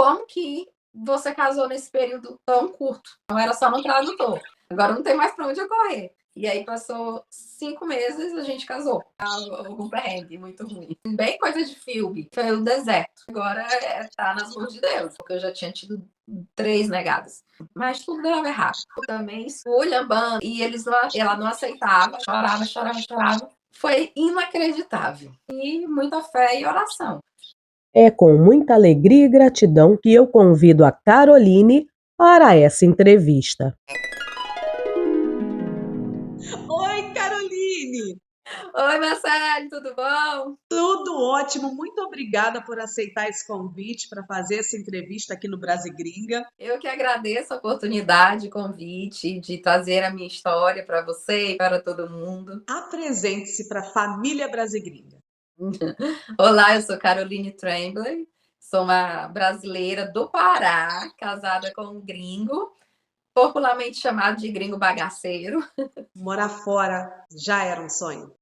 como que você casou nesse período tão curto? Não era só no tradutor. Agora não tem mais para onde eu correr. E aí passou 5 meses, a gente casou. Algum perrengue muito ruim. Bem coisa de filme. Foi o deserto. Agora tá nas mãos de Deus, porque eu já tinha tido 3 negadas. Mas tudo dava errado. Eu também fui lambando e ela não aceitava, chorava, chorava, chorava. Foi inacreditável. E muita fé e oração. É com muita alegria e gratidão que eu convido a Caroline para essa entrevista. Oi, Caroline! Oi, Marcelo, tudo bom? Tudo ótimo, muito obrigada por aceitar esse convite para fazer essa entrevista aqui no Brasil Gringa. Eu que agradeço a oportunidade, o convite de trazer a minha história para você e para todo mundo. Apresente-se para a família Brasil Gringa. Olá, eu sou Caroline Tremblay, sou uma brasileira do Pará, casada com um gringo, popularmente chamado de gringo bagaceiro. Morar fora já era um sonho?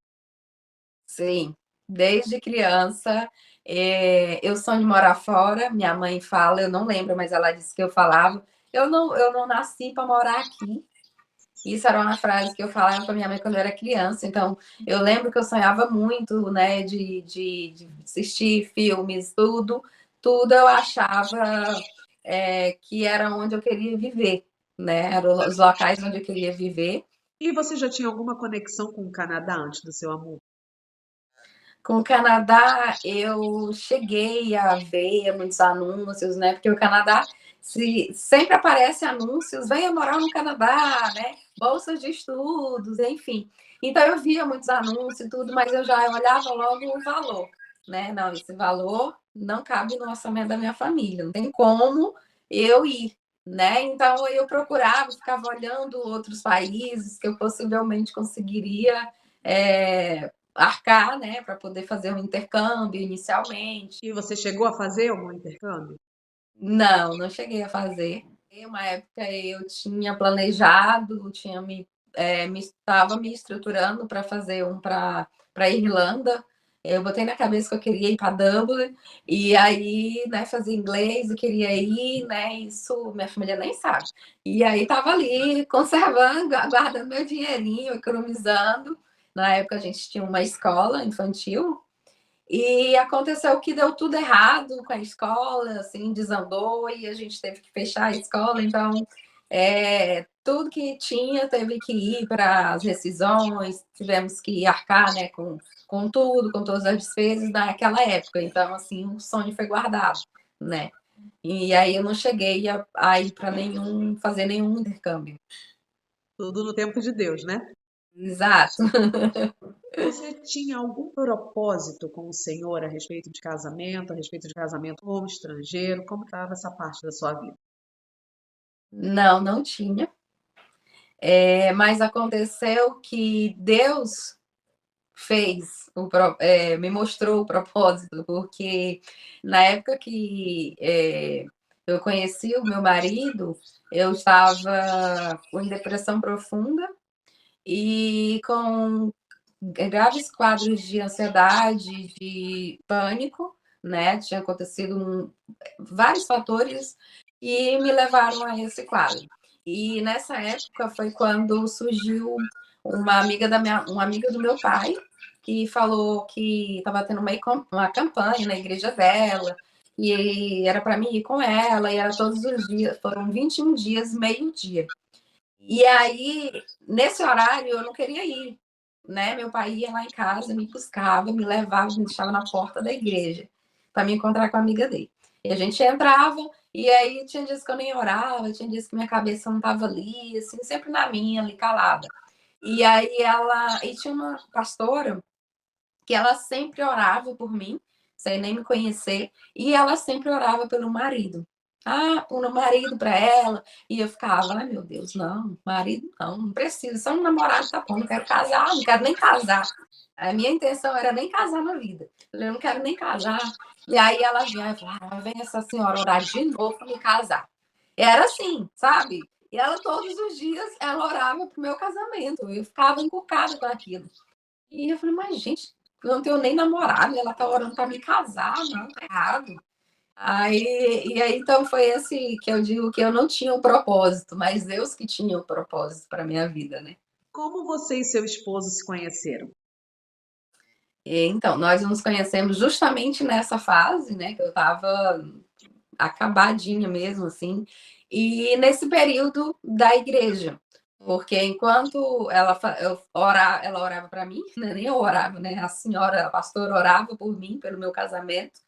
Sim, desde criança. Eu sonho de morar fora. Minha mãe fala, eu não lembro, mas ela disse que eu falava. Eu não nasci para morar aqui. Isso era uma frase que eu falava para minha mãe quando eu era criança. Então, eu lembro que eu sonhava muito, né, de assistir filmes, tudo eu achava que era onde eu queria viver, né? Eram os locais onde eu queria viver. E você já tinha alguma conexão com o Canadá antes do seu amor? Com o Canadá, eu cheguei a ver muitos anúncios, né? Porque o Canadá sempre aparece anúncios, venha morar no Canadá, né? Bolsas de estudos, enfim. Então eu via muitos anúncios e tudo, mas eu já olhava logo o valor, né? Não, esse valor não cabe no orçamento da minha família, não tem como eu ir, né? Então eu procurava, ficava olhando outros países que eu possivelmente conseguiria arcar, né, para poder fazer um intercâmbio inicialmente. E você chegou a fazer algum intercâmbio? Não, não cheguei a fazer. Em uma época eu tinha planejado, estava me estruturando para fazer um para Irlanda. Eu botei na cabeça que eu queria ir para Dublin e aí, né, fazer inglês e queria ir, né? Isso minha família nem sabe. E aí estava ali conservando, guardando meu dinheirinho, economizando. Na época a gente tinha uma escola infantil e aconteceu que deu tudo errado com a escola, assim, desandou e a gente teve que fechar a escola. Então, tudo que tinha teve que ir para as rescisões, tivemos que arcar, né, com tudo, com todas as despesas naquela época. Então, assim, o sonho foi guardado, né? E aí eu não cheguei a ir para fazer nenhum intercâmbio. Tudo no tempo de Deus, né? Exato. Você tinha algum propósito com o Senhor a respeito de casamento como estrangeiro? Como estava essa parte da sua vida? Não, não tinha. Mas aconteceu que Deus me mostrou o propósito, porque na época que eu conheci o meu marido, eu estava com depressão profunda e com graves quadros de ansiedade, de pânico, né? Tinha acontecido vários fatores e me levaram a esse quadro. E nessa época foi quando surgiu uma amiga do meu pai, que falou que estava tendo uma campanha na igreja dela, e era para mim ir com ela, e era todos os dias, foram 21 dias, meio-dia. E aí, nesse horário, eu não queria ir, né? Meu pai ia lá em casa, me buscava, me levava, me deixava na porta da igreja para me encontrar com a amiga dele. E a gente entrava, e aí tinha dias que eu nem orava, tinha dias que minha cabeça não estava ali, assim, sempre na minha, ali calada. E tinha uma pastora que ela sempre orava por mim, sem nem me conhecer, e ela sempre orava pelo marido. Ah, por um marido para ela. E eu ficava, ai meu Deus, não, marido não precisa, só um namorado tá bom, não quero casar, não quero nem casar. A minha intenção era nem casar na vida. Eu não quero nem casar. E aí ela vinha e falava, vem essa senhora orar de novo para me casar. Era assim, sabe? E ela todos os dias ela orava pro meu casamento. Eu ficava encucada com aquilo. E eu falei, mas gente, eu não tenho nem namorado, e ela tá orando para me casar, não, tá errado. E aí, então, foi esse que eu digo que eu não tinha o propósito, mas Deus que tinha o propósito para minha vida, né? Como você e seu esposo se conheceram? E, então, nós nos conhecemos justamente nessa fase, né? Que eu estava acabadinha mesmo, assim, e nesse período da igreja. Porque enquanto ela orava para mim, né? Nem eu orava, né? A senhora, a pastora orava por mim, pelo meu casamento.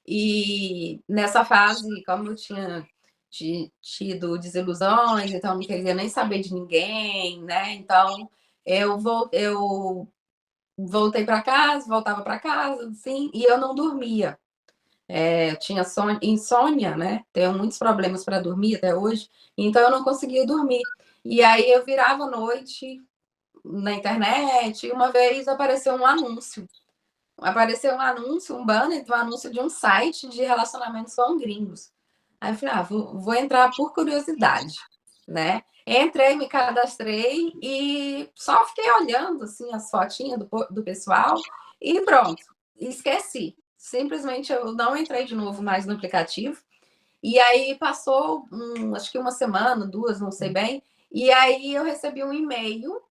E nessa fase, como eu tinha tido desilusões, então não queria nem saber de ninguém, né? Então eu voltei para casa, voltava para casa, assim, e eu não dormia. Eu tinha insônia, né? Tenho muitos problemas para dormir até hoje, então eu não conseguia dormir. E aí eu virava à noite na internet, e uma vez apareceu um anúncio, um banner um anúncio de um site de relacionamentos com gringos. Aí eu falei, vou entrar por curiosidade, né? Entrei, me cadastrei e só fiquei olhando assim as fotinhas do pessoal e pronto, esqueci. Simplesmente eu não entrei de novo mais no aplicativo. E aí passou, acho que uma semana, duas, não sei bem. E aí eu recebi um e-mail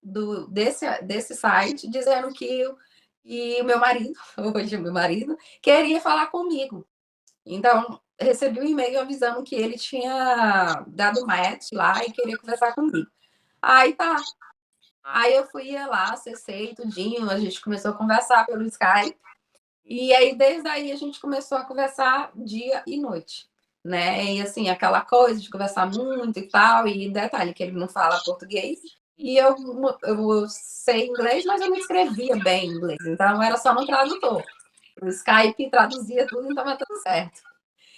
desse site dizendo que o meu marido, hoje o meu marido, queria falar comigo. Então, recebi um e-mail avisando que ele tinha dado match lá e queria conversar comigo. Aí tá. Aí eu fui lá, acessei tudinho, a gente começou a conversar pelo Skype. E aí, desde aí, a gente começou a conversar dia e noite, né? E assim, aquela coisa de conversar muito e tal, e detalhe que ele não fala português, e eu sei inglês, mas eu não escrevia bem inglês, então era só no tradutor. O Skype traduzia tudo, então vai tudo certo.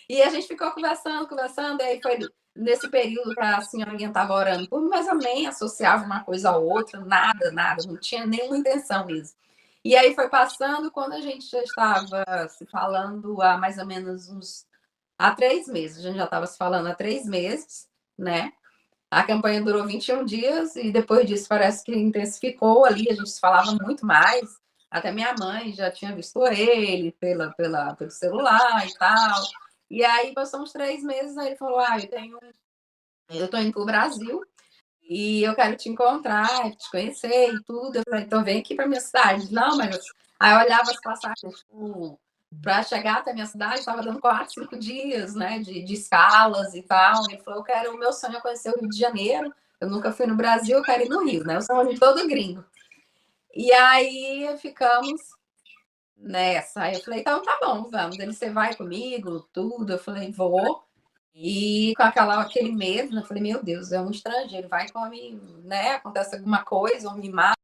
E a gente ficou conversando, conversando, e aí foi nesse período que a senhorinha estava orando por mim, mas eu nem associava uma coisa a outra, nada, nada, não tinha nenhuma intenção mesmo. E aí foi passando, quando a gente já estava se falando há mais ou menos há 3 meses, a gente já estava se falando há 3 meses, né? A campanha durou 21 dias e depois disso parece que intensificou ali, a gente se falava muito mais. Até minha mãe já tinha visto ele pelo celular e tal. E aí passou uns 3 meses, aí ele falou: eu tô indo pro Brasil e eu quero te encontrar, te conhecer e tudo. Eu falei, então vem aqui para minha cidade. Não, mas aí eu olhava as passagens tipo, para chegar até a minha cidade, estava dando 4, 5 dias, né, de escalas e tal. Ele falou, o meu sonho é conhecer o Rio de Janeiro. Eu nunca fui no Brasil, eu quero ir no Rio, né? Eu sou de todo gringo. E aí ficamos nessa. Aí eu falei, então tá bom, vamos. Ele, você vai comigo, tudo. Eu falei, vou. E com aquele medo, né? Eu falei, meu Deus, é um estrangeiro, vai come, né? Acontece alguma coisa, ou me mata.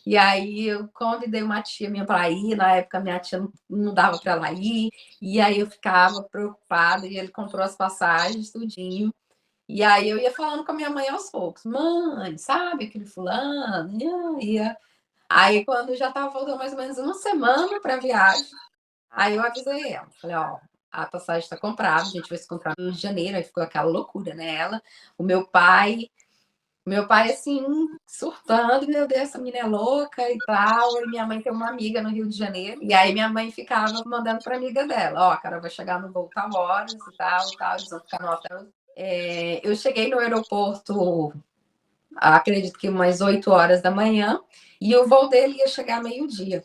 E aí eu convidei uma tia minha para ir, na época minha tia não dava para ela ir, e aí eu ficava preocupada, e ele comprou as passagens, tudinho. E aí eu ia falando com a minha mãe aos poucos, mãe, sabe aquele fulano? Aí quando já estava faltando mais ou menos uma semana para a viagem, aí eu avisei ela, falei, ó, a passagem está comprada, a gente vai se encontrar no Rio de Janeiro, aí ficou aquela loucura, né? O meu pai assim, surtando, meu Deus, essa menina é louca e tal. E minha mãe tem uma amiga no Rio de Janeiro, e aí minha mãe ficava mandando para amiga dela, ó, cara, vai chegar no voo tal horas e tal, eles vão ficar no hotel. Eu cheguei no aeroporto, acredito que umas 8 horas da manhã, e o voo dele ia chegar meio-dia.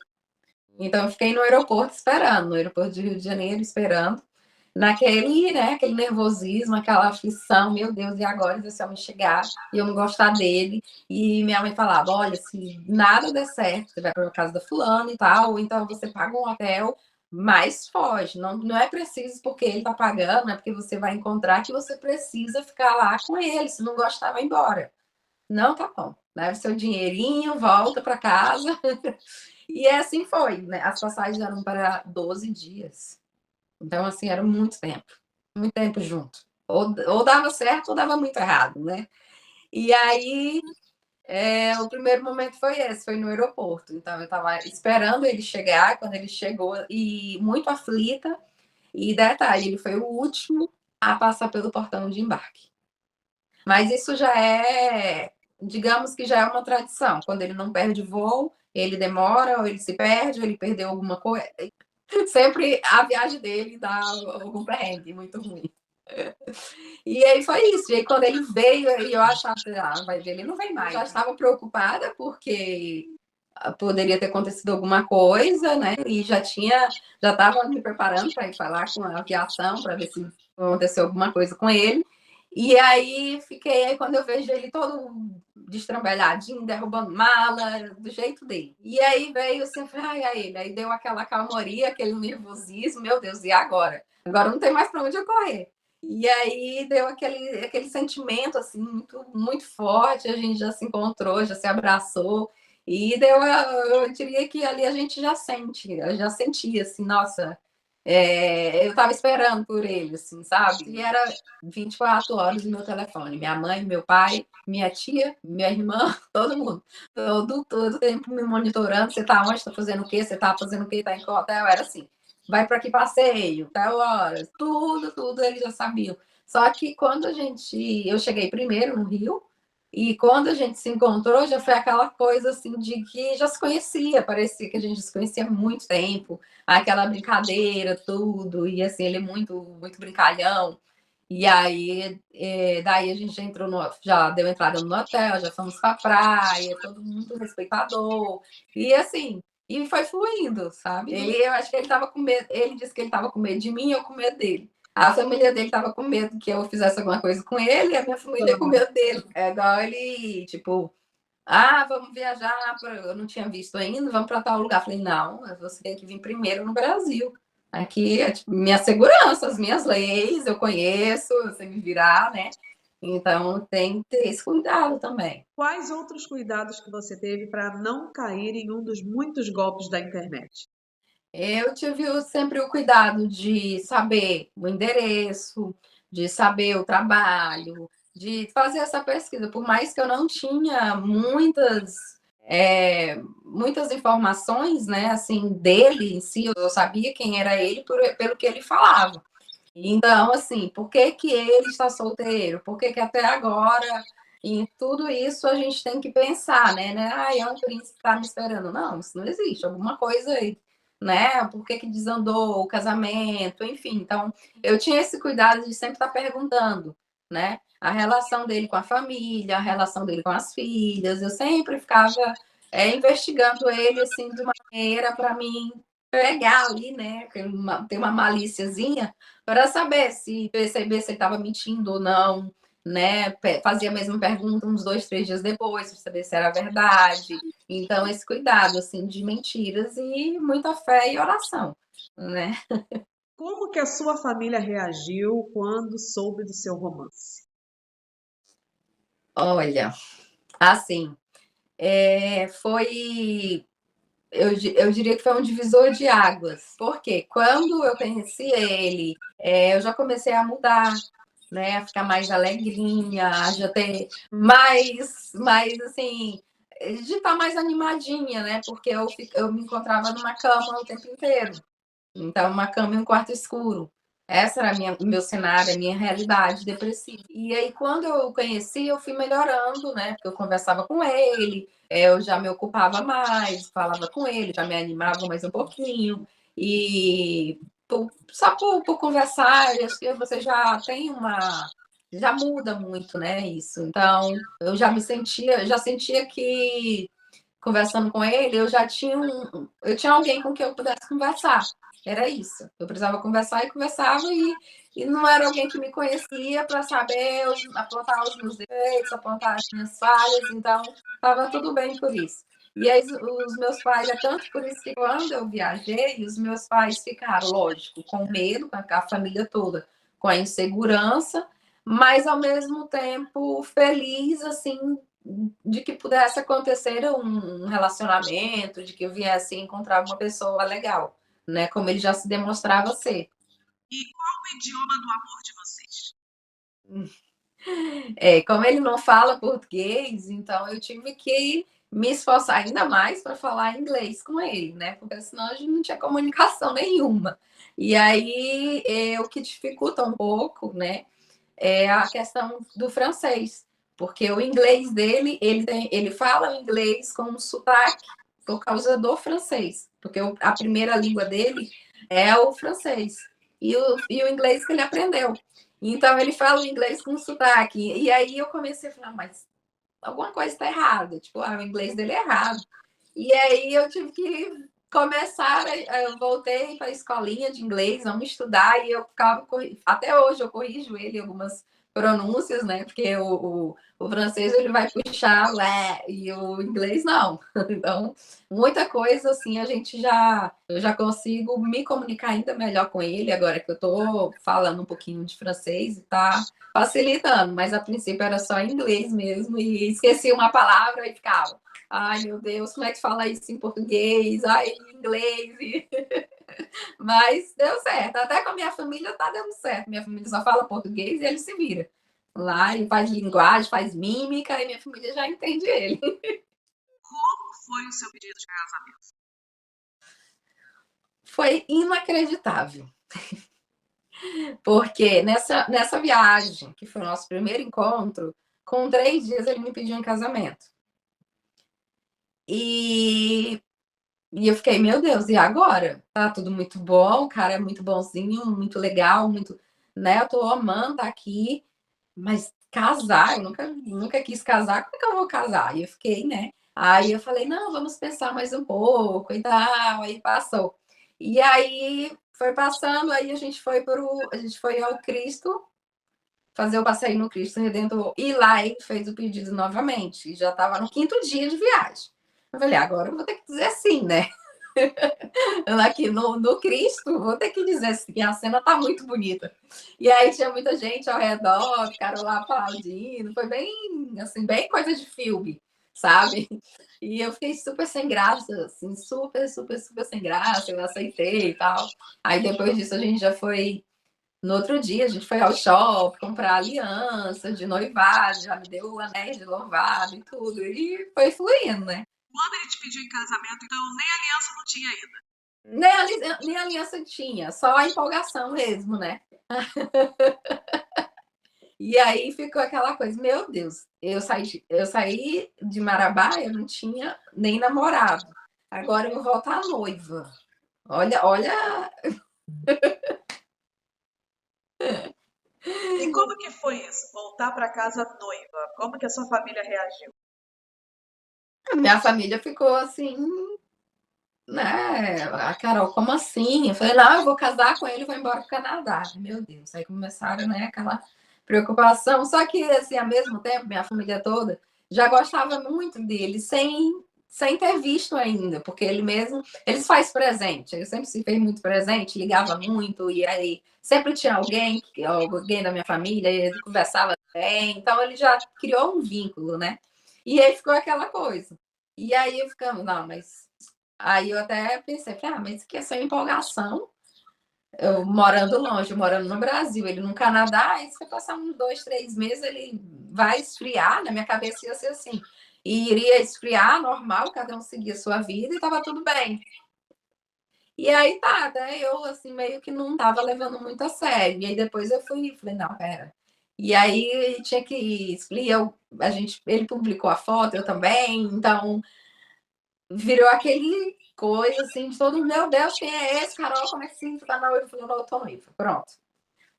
Então eu fiquei no aeroporto esperando, no aeroporto de Rio de Janeiro, esperando, naquele, né, aquele nervosismo, aquela aflição, meu Deus, e agora se esse homem chegar e eu não gostar dele? E minha mãe falava, olha, se nada der certo, você vai para a casa da fulana e tal, ou então você paga um hotel, mas foge, não é preciso porque ele está pagando, não é porque você vai encontrar que você precisa ficar lá com ele, se não gostar, vai embora. Não, tá bom, leva seu dinheirinho, volta para casa. E assim foi, né? As passagens eram para 12 dias. Então, assim, era muito tempo junto. Ou dava certo ou dava muito errado, né? E aí, o primeiro momento foi esse, foi no aeroporto. Então, eu estava esperando ele chegar, quando ele chegou, e muito aflita. E detalhe, ele foi o último a passar pelo portão de embarque. Mas isso já digamos que já é uma tradição. Quando ele não perde voo, ele demora, ou ele se perde, ou ele perdeu alguma coisa. Sempre a viagem dele dá algum perrengue muito ruim. E aí foi isso. E aí quando ele veio, eu achava, vai ver, ele não vem mais. Eu já estava preocupada porque poderia ter acontecido alguma coisa, né? E já estava me preparando para ir falar com a aviação para ver se aconteceu alguma coisa com ele. E aí aí quando eu vejo ele todo destrambelhadinho, derrubando mala, do jeito dele. E aí veio assim, eu falei, ai, ele. Aí deu aquela calmaria, aquele nervosismo, meu Deus, e agora? Agora não tem mais para onde eu correr. E aí deu aquele sentimento assim muito, muito forte, a gente já se encontrou, já se abraçou. E deu, eu diria que ali a gente já sente, eu já sentia assim, nossa, eu estava esperando por ele, assim, sabe? E era 24 horas no meu telefone. Minha mãe, meu pai, minha tia, minha irmã, todo mundo. Todo tempo me monitorando. Você tá onde? Tá fazendo o quê? Você tá fazendo o quê? Tá em qual hotel? Era assim. Vai para que passeio? Tal hora. Tudo eles já sabiam. Só que quando eu cheguei primeiro no Rio, e quando a gente se encontrou, já foi aquela coisa assim de que já se conhecia, parecia que a gente se conhecia há muito tempo, aquela brincadeira, tudo, e assim, ele é muito, muito brincalhão. E aí, daí a gente já entrou já deu entrada no hotel, já fomos pra praia, todo mundo respeitador. E assim, e foi fluindo, sabe? E eu acho que ele tava com medo, ele disse que ele tava com medo de mim, eu com medo dele. A família dele tava com medo que eu fizesse alguma coisa com ele, e a minha família com medo dele. É igual ele, tipo, vamos viajar, eu não tinha visto ainda, vamos para tal lugar. Falei, não, você tem que vir primeiro no Brasil. Aqui é tipo, minha segurança, as minhas leis, eu conheço, eu sei me virar, né? Então tem que ter esse cuidado também. Quais outros cuidados que você teve para não cair em um dos muitos golpes da internet? Eu tive sempre o cuidado de saber o endereço, de saber o trabalho, de fazer essa pesquisa, por mais que eu não tinha muitas informações, né, assim, dele em si, eu sabia quem era ele pelo que ele falava. Então, assim, por que que ele está solteiro? Por que que até agora, em tudo isso a gente tem que pensar, né? É um príncipe que está me esperando. Não, isso não existe. Alguma coisa aí, né? Por que que desandou o casamento? Enfim, então eu tinha esse cuidado de sempre estar perguntando, né? A relação dele com a família, a relação dele com as filhas. Eu sempre ficava investigando ele assim de uma maneira para mim pegar ali, né? Tem uma malíciazinha para saber se perceber se ele estava mentindo ou não, né? Fazia a mesma pergunta uns 2, 3 dias depois para saber se era verdade. Então, esse cuidado assim de mentiras e muita fé e oração, né? Como que a sua família reagiu quando soube do seu romance? Olha, assim, foi eu diria que foi um divisor de águas, porque quando eu conheci ele, eu já comecei a mudar, né, a ficar mais alegrinha, já ter mais assim, de estar mais animadinha, né, porque eu me encontrava numa cama o tempo inteiro. Então, uma cama e um quarto escuro. Essa era o meu cenário, a minha realidade depressiva. E aí, quando eu o conheci, eu fui melhorando, né? Porque eu conversava com ele, eu já me ocupava mais, falava com ele, já me animava mais um pouquinho. E só por conversar, eu acho que você já tem uma. Já muda muito, né? Isso. Então, já sentia que conversando com ele, eu tinha alguém com quem eu pudesse conversar. Era isso. Eu precisava conversar e conversava, e não era alguém que me conhecia para saber apontar os meus defeitos, apontar as minhas falhas, então estava tudo bem por isso. E aí, os meus pais, é tanto por isso que quando eu viajei, os meus pais ficaram, lógico, com medo, com a família toda, com a insegurança, mas ao mesmo tempo feliz, assim, de que pudesse acontecer um relacionamento, de que eu viesse encontrar uma pessoa legal, né? Como ele já se demonstrava ser. E qual o idioma do amor de vocês? Como ele não fala português, então eu tive que me esforçar ainda mais para falar inglês com ele, né? Porque senão a gente não tinha comunicação nenhuma. E aí, o que dificulta um pouco, né? É a questão do francês, porque o inglês dele, ele fala o inglês com um sotaque por causa do francês, porque a primeira língua dele é o francês e o inglês que ele aprendeu. Então ele fala o inglês com sotaque. E aí eu comecei a falar, mas alguma coisa está errada. Tipo, o inglês dele é errado. E aí eu tive que começar, eu voltei para a escolinha de inglês, vamos estudar, e eu ficava, até hoje eu corrijo ele algumas pronúncias, né? Porque o francês ele vai puxar lé, e o inglês não. Então, muita coisa assim, eu já consigo me comunicar ainda melhor com ele, agora que eu estou falando um pouquinho de francês e tá facilitando, mas a princípio era só inglês mesmo, e esqueci uma palavra e ficava. Ai, meu Deus, como é que fala isso em português? Ai, em inglês. Mas deu certo. Até com a minha família tá dando certo. Minha família só fala português e ele se vira. Lá ele faz linguagem, faz mímica e minha família já entende ele. Como foi o seu pedido de casamento? Foi inacreditável. Porque nessa viagem, que foi o nosso primeiro encontro, com 3 dias ele me pediu em casamento. E eu fiquei, meu Deus, e agora? Tá tudo muito bom, o cara é muito bonzinho, muito legal, muito, né? Eu tô amando estar aqui, mas casar, eu nunca quis casar, como é que eu vou casar? E eu fiquei, né? Aí eu falei, não, vamos pensar mais um pouco e tal, aí passou. E aí foi passando, aí a gente foi ao Cristo, fazer o passeio no Cristo Redentor, e lá ele fez o pedido novamente, e já estava no 5º dia de viagem. Eu falei, agora eu vou ter que dizer sim, né? Aqui no Cristo, vou ter que dizer assim, a cena tá muito bonita. E aí tinha muita gente ao redor, ficaram lá aplaudindo, foi bem, assim, bem coisa de filme, sabe? E eu fiquei super sem graça, assim, super sem graça, eu aceitei e tal. Aí depois disso a gente já foi, no outro dia a gente foi ao shopping comprar aliança de noivado, já me deu o anéis de noivado e tudo, e foi fluindo, né? Quando ele te pediu em casamento, então nem aliança não tinha ainda. Nem aliança tinha, só a empolgação mesmo, né? E aí ficou aquela coisa, meu Deus, eu saí de Marabá, eu não tinha nem namorado. Agora eu vou voltar noiva. Olha. E como que foi isso? Voltar para casa noiva? Como que a sua família reagiu? A minha família ficou assim, né? A Carol, como assim? Eu falei, não, eu vou casar com ele e vou embora pro Canadá. Meu Deus, aí começaram, né, aquela preocupação. Só que, assim, ao mesmo tempo, minha família toda já gostava muito dele, sem ter visto ainda, porque eles faz presente, ele sempre se fez muito presente, ligava muito, e aí sempre tinha alguém da minha família, e ele conversava bem, então ele já criou um vínculo, né? E aí ficou aquela coisa. E aí eu ficamos, não, mas aí eu até pensei, falei, mas isso aqui é só empolgação. Eu morando longe, eu morando no Brasil, ele no Canadá, aí se for passar uns 2, 3 meses, ele vai esfriar, na minha cabeça ia ser assim. E iria esfriar, normal, cada um seguia a sua vida e tava tudo bem. E aí tá, até eu assim, meio que não tava levando muito a sério. E aí depois eu falei, não, pera. E aí tinha que explicar, ele publicou a foto, eu também, então virou aquele coisa assim de todo mundo, meu Deus, quem é esse, Carol? Como é que sim, tu tá noiva? Eu falei, não, eu tô noiva. Pronto.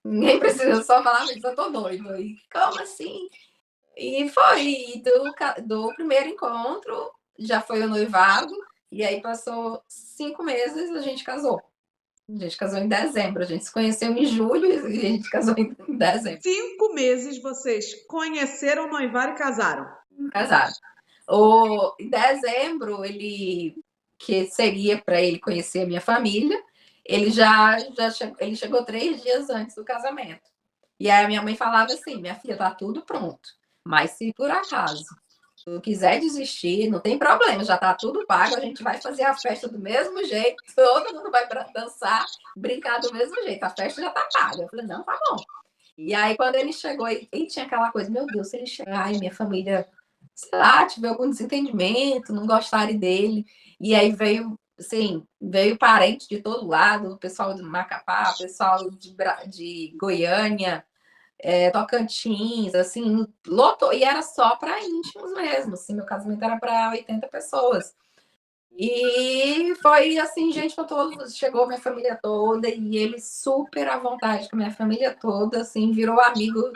Ninguém precisa só falar, mas eu tô noiva. E como assim? E foi. E do primeiro encontro já foi o noivado, e aí passou 5 meses a gente casou. A gente casou em dezembro. A gente se conheceu em julho e a gente casou em dezembro. 5 meses vocês conheceram, noivaram e casaram. Casaram. Em dezembro, que seria para ele conhecer a minha família, ele chegou 3 dias antes do casamento. E aí a minha mãe falava assim: minha filha, tá tudo pronto, mas se por acaso tu quiser desistir, não tem problema, já tá tudo pago, a gente vai fazer a festa do mesmo jeito, todo mundo vai dançar, brincar do mesmo jeito, a festa já tá paga. Eu falei: não, tá bom. E aí, quando ele chegou, e tinha aquela coisa, meu Deus, se ele chegar, ai, minha família, sei lá, tiver algum desentendimento, não gostarem dele. E aí veio parente de todo lado, o pessoal de Macapá, o pessoal de Goiânia, Tocantins, assim, lotou, e era só para íntimos mesmo, assim, meu casamento era para 80 pessoas. E foi assim, gente, pra todos, chegou minha família toda e ele super à vontade com a minha família toda, assim, virou amigo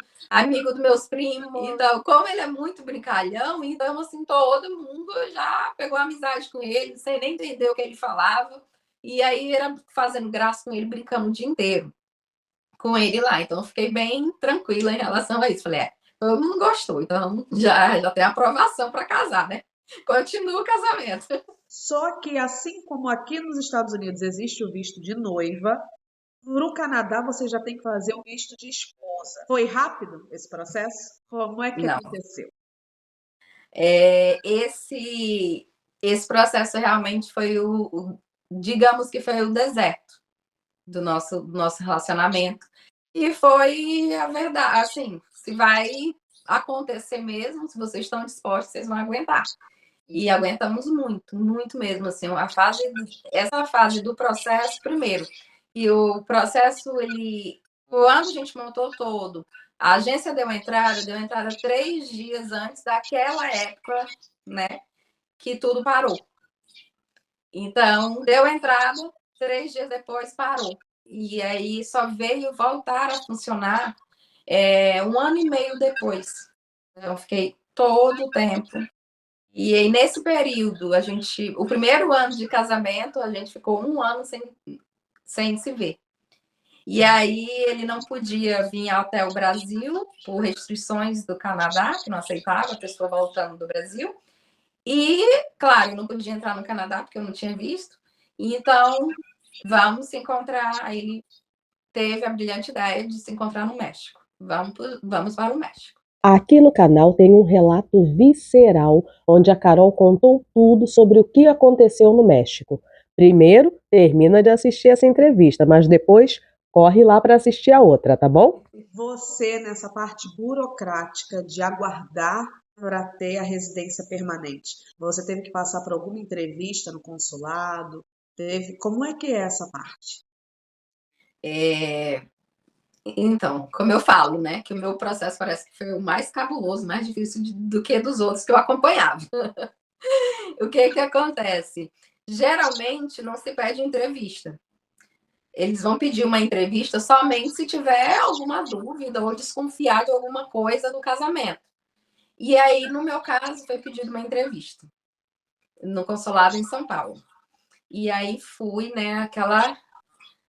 dos meus primos. Então, como ele é muito brincalhão, então assim, todo mundo já pegou amizade com ele, sem nem entender o que ele falava. E aí era fazendo graça com ele, brincando o dia inteiro com ele lá. Então, eu fiquei bem tranquila em relação a isso. Falei, todo mundo gostou, então já tem aprovação para casar, né? Continua o casamento. Só que, assim como aqui nos Estados Unidos existe o visto de noiva, no Canadá você já tem que fazer o visto de esposa. Foi rápido esse processo? Como é que Não. aconteceu? Esse processo realmente foi digamos que foi o deserto do nosso relacionamento. E foi a verdade, assim, se vai acontecer mesmo, se vocês estão dispostos, vocês vão aguentar. E aguentamos muito, muito mesmo, assim, essa fase do processo, primeiro, e o processo, quando a gente montou todo, a agência deu entrada 3 dias antes daquela época, né, que tudo parou. Então, deu entrada, 3 dias depois parou. E aí só veio voltar a funcionar 1 ano e meio depois. Então, fiquei todo o tempo. E aí, nesse período, o primeiro ano de casamento, a gente ficou 1 ano sem se ver. E aí ele não podia vir até o Brasil por restrições do Canadá, que não aceitava a pessoa voltando do Brasil. E, claro, eu não podia entrar no Canadá porque eu não tinha visto. Então, vamos se encontrar. Aí ele teve a brilhante ideia de se encontrar no México. Vamos para o México. Aqui no canal tem um relato visceral onde a Carol contou tudo sobre o que aconteceu no México. Primeiro, termina de assistir essa entrevista, mas depois corre lá para assistir a outra, tá bom? Você, nessa parte burocrática de aguardar para ter a residência permanente, você teve que passar por alguma entrevista no consulado? Como é que é essa parte? Então, como eu falo, né, que o meu processo parece que foi o mais cabuloso, mais difícil do que dos outros que eu acompanhava. O que acontece? Geralmente não se pede entrevista. Eles vão pedir uma entrevista somente se tiver alguma dúvida ou desconfiar de alguma coisa do casamento. E aí, no meu caso, foi pedido uma entrevista no consulado em São Paulo. E aí fui, né, aquela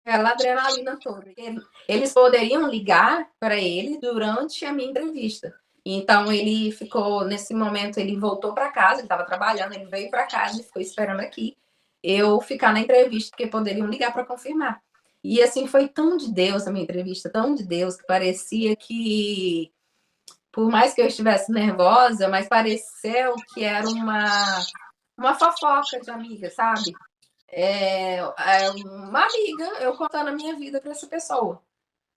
adrenalina toda. Eles poderiam ligar para ele durante a minha entrevista. Então ele ficou, nesse momento, ele voltou para casa, ele estava trabalhando, ele veio para casa e ficou esperando aqui eu ficar na entrevista, porque poderiam ligar para confirmar. E assim, foi tão de Deus a minha entrevista, tão de Deus, que parecia que, por mais que eu estivesse nervosa, mas pareceu que era uma fofoca de amiga, sabe? Uma amiga, eu contando a minha vida para essa pessoa.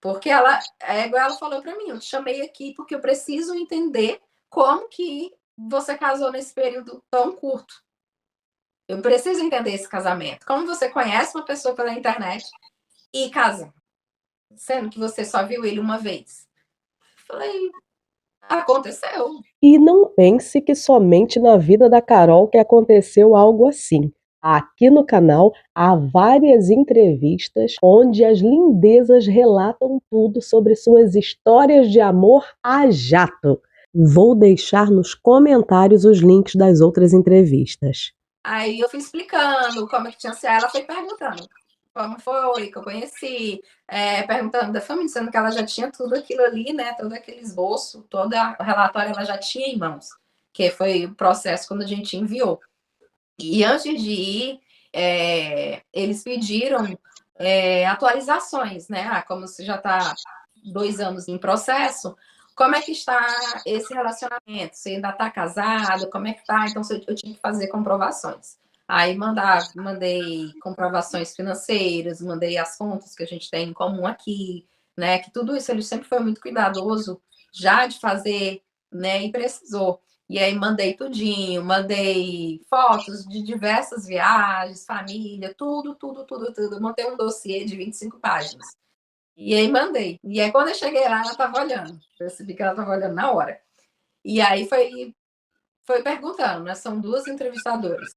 Porque igual ela falou para mim, eu te chamei aqui porque eu preciso entender como que você casou nesse período tão curto. Eu preciso entender esse casamento. Como você conhece uma pessoa pela internet e casa, sendo que você só viu ele uma vez? Falei, aconteceu. E não pense que somente na vida da Carol que aconteceu algo assim. Aqui no canal há várias entrevistas onde as lindezas relatam tudo sobre suas histórias de amor a jato. Vou deixar nos comentários os links das outras entrevistas. Aí eu fui explicando como é que tinha sido. Ela foi perguntando como foi que eu conheci, perguntando da família, sendo que ela já tinha tudo aquilo ali, né? Todo aquele esboço, todo o relatório ela já tinha em mãos, que foi o processo quando a gente enviou. E antes de ir, eles pediram atualizações, né? Como você já está 2 anos em processo, como é que está esse relacionamento? Você ainda está casado? Como é que está? Então, eu tinha que fazer comprovações. Aí mandei comprovações financeiras, mandei as contas que a gente tem em comum aqui, né? Que tudo isso ele sempre foi muito cuidadoso já de fazer, né? E precisou. E aí mandei tudinho, mandei fotos de diversas viagens, família, tudo, tudo, tudo, tudo. Montei um dossiê de 25 páginas. E aí mandei. E aí quando eu cheguei lá, ela estava olhando. Percebi que ela estava olhando na hora. E aí foi perguntando, né? São duas entrevistadoras.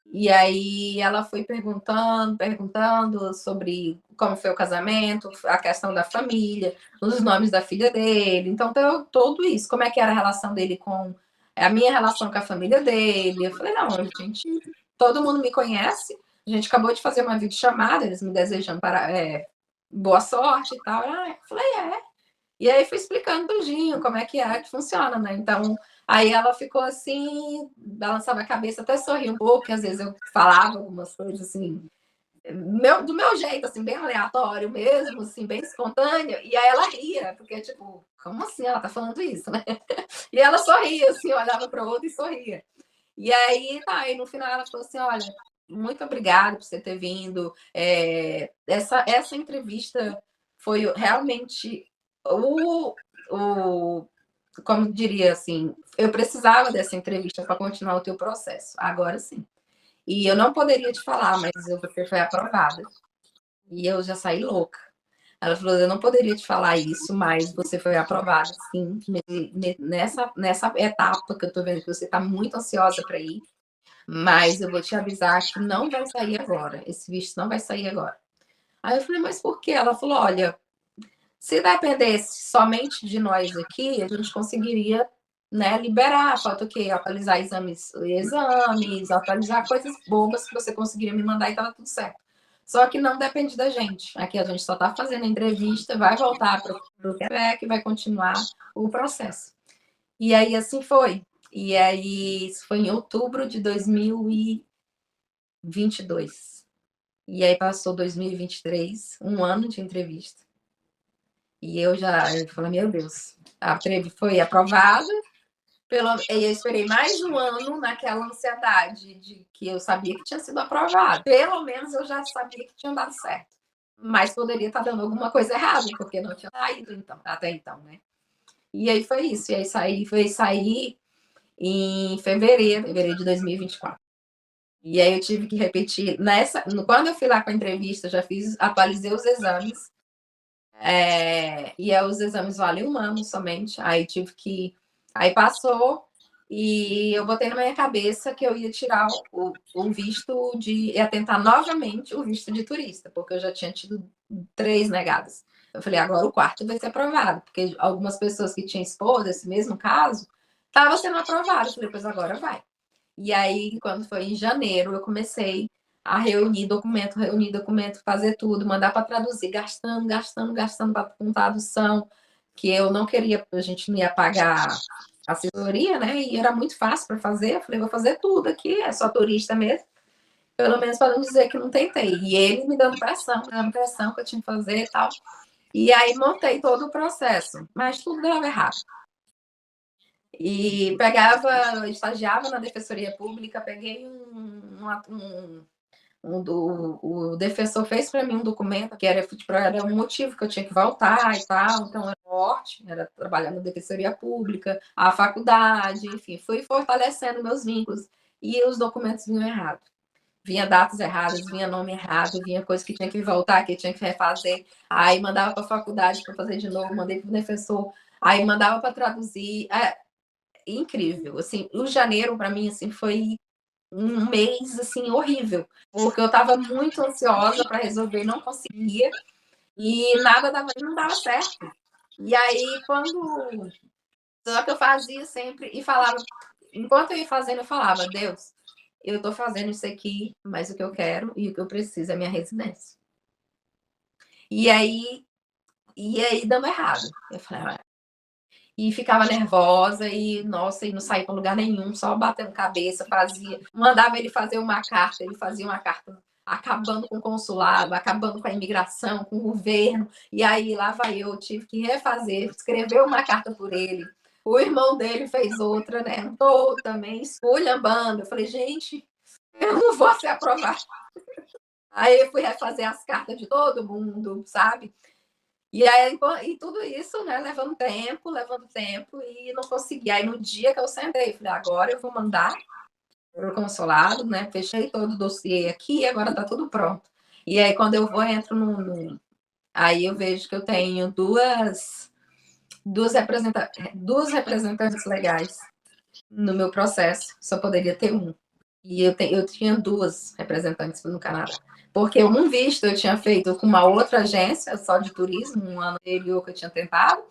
E aí ela foi perguntando sobre como foi o casamento, a questão da família, os nomes da filha dele. Então, tudo isso. Como é que era a relação dele com a minha relação com a família dele. Eu falei, não, gente, todo mundo me conhece. A gente acabou de fazer uma videochamada, eles me desejando boa sorte e tal. Eu falei, E aí fui explicando tudinho como é que funciona, né? Então, aí ela ficou assim, balançava a cabeça, até sorria um pouco, que às vezes eu falava algumas coisas assim, do meu jeito, assim, bem aleatório mesmo, assim, bem espontâneo, e aí ela ria, porque, tipo, como assim ela tá falando isso, né? E ela sorria, assim, olhava para o outro e sorria. E aí, tá, e no final ela falou assim, olha, muito obrigada por você ter vindo, essa entrevista foi realmente o, o como diria assim, eu precisava dessa entrevista para continuar o teu processo, agora sim. E eu não poderia te falar, mas você foi aprovada. E eu já saí louca. Ela falou, eu não poderia te falar isso, mas você foi aprovada, sim, nessa etapa que eu tô vendo que você está muito ansiosa para ir, mas eu vou te avisar que não vai sair agora, esse visto não vai sair agora. Aí eu falei, mas por quê? Ela falou, olha, se dependesse somente de nós aqui, a gente conseguiria, né, liberar, falta o quê? Atualizar exames, atualizar coisas bobas que você conseguiria me mandar e estava tudo certo. Só que não depende da gente. Aqui a gente só está fazendo a entrevista, vai voltar para o Quebec, vai continuar o processo. E aí assim foi. E aí isso foi em outubro de 2022. E aí passou 2023, um ano de entrevista. E eu falei, meu Deus, a Trevi foi aprovada. E eu esperei mais um ano naquela ansiedade de que eu sabia que tinha sido aprovado. Pelo menos eu já sabia que tinha dado certo. Mas poderia estar dando alguma coisa errada, porque não tinha saído então, até então, né? E aí foi isso. E aí foi sair em fevereiro de 2024. E aí eu tive que repetir. Quando eu fui lá com a entrevista, já atualizei os exames. E aí os exames valem um ano somente. Aí tive que. Aí passou e eu botei na minha cabeça que eu ia tirar o visto ia tentar novamente o visto de turista, porque eu já tinha tido 3 negadas. Eu falei, agora o quarto vai ser aprovado, porque algumas pessoas que tinham esposa, esse mesmo caso, estava sendo aprovado. Eu falei, pois agora vai. E aí, quando foi em janeiro, eu comecei a reunir documento, fazer tudo, mandar para traduzir, gastando com tradução, que eu não queria, a gente não ia pagar assessoria, né? E era muito fácil para fazer. Eu falei, vou fazer tudo aqui, é só turista mesmo. Pelo menos para não dizer que não tentei. E ele me dando pressão que eu tinha que fazer e tal. E aí montei todo o processo, mas tudo dava errado. E estagiava na Defensoria Pública, peguei o defensor fez para mim um documento que era um motivo que eu tinha que voltar e tal, então era forte, era trabalhando na Defensoria Pública, a faculdade, enfim, fui fortalecendo meus vínculos e os documentos vinham errados. Vinha datas erradas, vinha nome errado, vinha coisa que tinha que voltar, que tinha que refazer, aí mandava para a faculdade para fazer de novo, mandei para o defensor, aí mandava para traduzir, incrível, assim, o janeiro para mim assim foi um mês assim horrível, porque eu estava muito ansiosa para resolver, não conseguia e não dava certo. E aí quando só que eu fazia sempre e falava, enquanto eu ia fazendo, eu falava, Deus, eu estou fazendo isso aqui, mas o que eu quero e o que eu preciso é minha residência. E aí dando errado. Eu falei, e ficava nervosa e, nossa, e não saía para lugar nenhum, só batendo cabeça, mandava ele fazer uma carta, ele fazia uma carta acabando com o consulado, acabando com a imigração, com o governo, e aí lá vai eu, tive que refazer, escrever uma carta por ele, o irmão dele fez outra, né, tô também esculhambando, eu falei, gente, eu não vou ser aprovada. Aí eu fui refazer as cartas de todo mundo, sabe? E aí, e tudo isso, né, levando tempo, e não consegui. Aí no dia que eu sentei, falei, agora eu vou mandar para o consulado, né? Fechei todo o dossiê aqui, agora tá tudo pronto. E aí, quando eu vou, entro aí eu vejo que eu tenho duas representantes legais no meu processo, só poderia ter um. E eu tinha 2 representantes no Canadá. Porque um visto eu tinha feito com uma outra agência, só de turismo, um ano anterior que eu tinha tentado.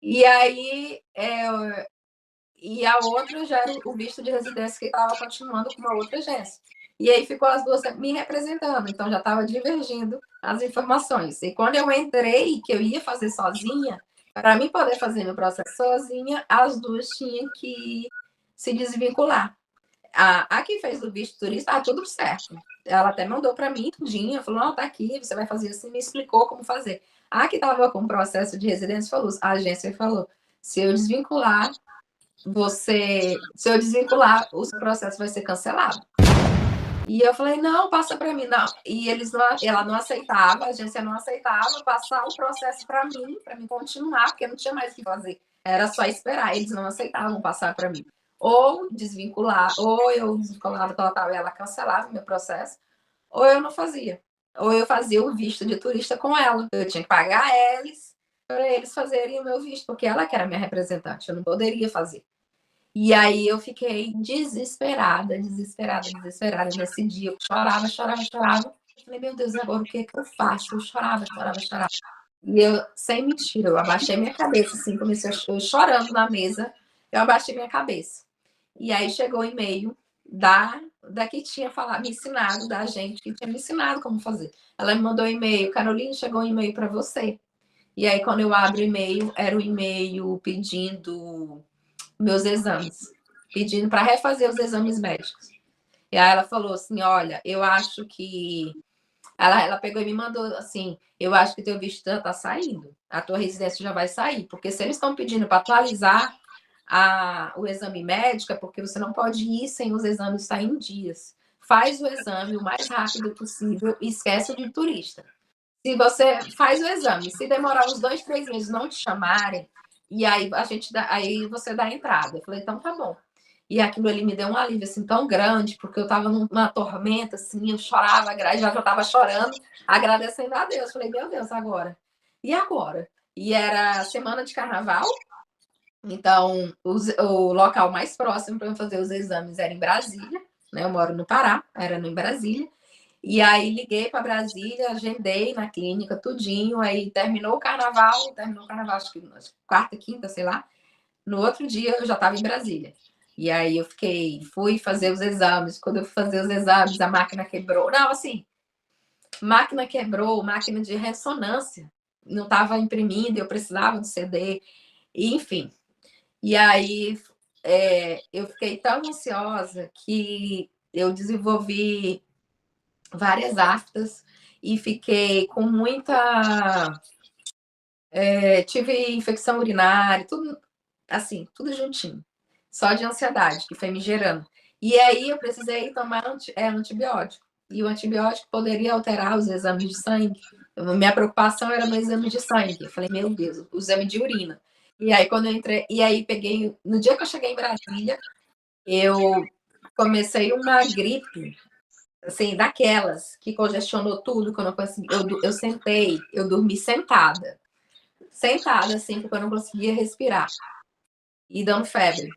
E aí, e a outra já era o visto de residência que estava continuando com uma outra agência. E aí ficou as 2 me representando, então já estava divergindo as informações. E quando eu entrei, que eu ia fazer sozinha, para mim poder fazer meu processo sozinha, as 2 tinham que se desvincular. A que fez o visto turista, tá tudo certo. Ela até mandou para mim tudinho, falou, não, tá aqui, você vai fazer assim, me explicou como fazer. A que estava com o processo de residência falou, a agência falou, se eu desvincular, se eu desvincular, o seu processo vai ser cancelado. E eu falei, não, passa para mim, não. E ela não aceitava, a agência não aceitava passar o processo para mim continuar, porque não tinha mais o que fazer. Era só esperar, eles não aceitavam passar para mim. Ou desvincular, ou eu desvinculava total e ela cancelava o meu processo, ou eu não fazia. Ou eu fazia o visto de turista com ela. Eu tinha que pagar eles para eles fazerem o meu visto, porque ela que era minha representante, eu não poderia fazer. E aí eu fiquei desesperada, desesperada, desesperada. Nesse dia eu chorava, chorava, chorava. Eu falei, meu Deus, agora o que é que eu faço? Eu chorava, chorava, chorava. E eu, sem mentira, eu abaixei minha cabeça, assim, comecei eu chorando na mesa, eu abaixei minha cabeça. E aí chegou o e-mail da que tinha falado, me ensinado, da gente que tinha me ensinado como fazer. Ela me mandou um e-mail, Caroline, chegou um e-mail para você. E aí, quando eu abro o e-mail, era um e-mail pedindo meus exames, pedindo para refazer os exames médicos. E aí ela falou assim: olha, eu acho que. Ela pegou e me mandou assim: eu acho que teu visto já está saindo, a tua residência já vai sair, porque se eles estão pedindo para atualizar o exame médico, é porque você não pode ir sem os exames estarem em dias. Faz o exame o mais rápido possível e esquece de turista. Se você faz o exame, se demorar uns 2, 3 meses não te chamarem, e aí aí você dá a entrada. Eu falei, então tá bom. E aquilo ali me deu um alívio assim tão grande, porque eu estava numa tormenta, assim, eu chorava, já estava chorando, agradecendo a Deus. Falei, meu Deus, agora. E agora? E era semana de carnaval, então o local mais próximo para eu fazer os exames era em Brasília, né? Eu moro no Pará, era em Brasília. E aí liguei para Brasília, agendei na clínica tudinho, aí terminou o carnaval, acho que quarta, quinta, sei lá. No outro dia eu já estava em Brasília. E aí fui fazer os exames. Quando eu fui fazer os exames, a máquina quebrou. Não, assim, máquina quebrou, máquina de ressonância. Não estava imprimindo, eu precisava do CD, enfim. E aí eu fiquei tão ansiosa que eu desenvolvi várias aftas e fiquei com muita. Tive infecção urinária, tudo assim, tudo juntinho. Só de ansiedade, que foi me gerando. E aí eu precisei tomar antibiótico. E o antibiótico poderia alterar os exames de sangue. Minha preocupação era no exame de sangue. Eu falei, meu Deus, o exame de urina. E aí, quando eu entrei, e aí peguei. No dia que eu cheguei em Brasília, eu comecei uma gripe assim, daquelas que congestionou tudo, que eu não consegui. Eu sentei, eu dormi sentada. Sentada, assim, porque eu não conseguia respirar. E dando febre.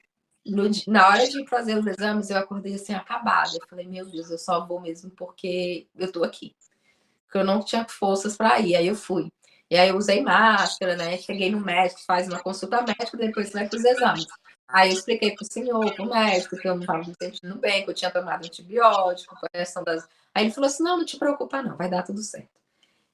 Na hora de fazer os exames, eu acordei assim, acabada. Eu falei, meu Deus, eu só vou mesmo porque eu tô aqui. Porque eu não tinha forças para ir. Aí eu fui. E aí eu usei máscara, né? Cheguei no médico, faz uma consulta médica, depois vai para os exames. Aí eu expliquei pro senhor, pro médico, que eu não estava me sentindo bem, que eu tinha tomado antibiótico, por questão das. Aí ele falou assim: não, não te preocupa, não, vai dar tudo certo.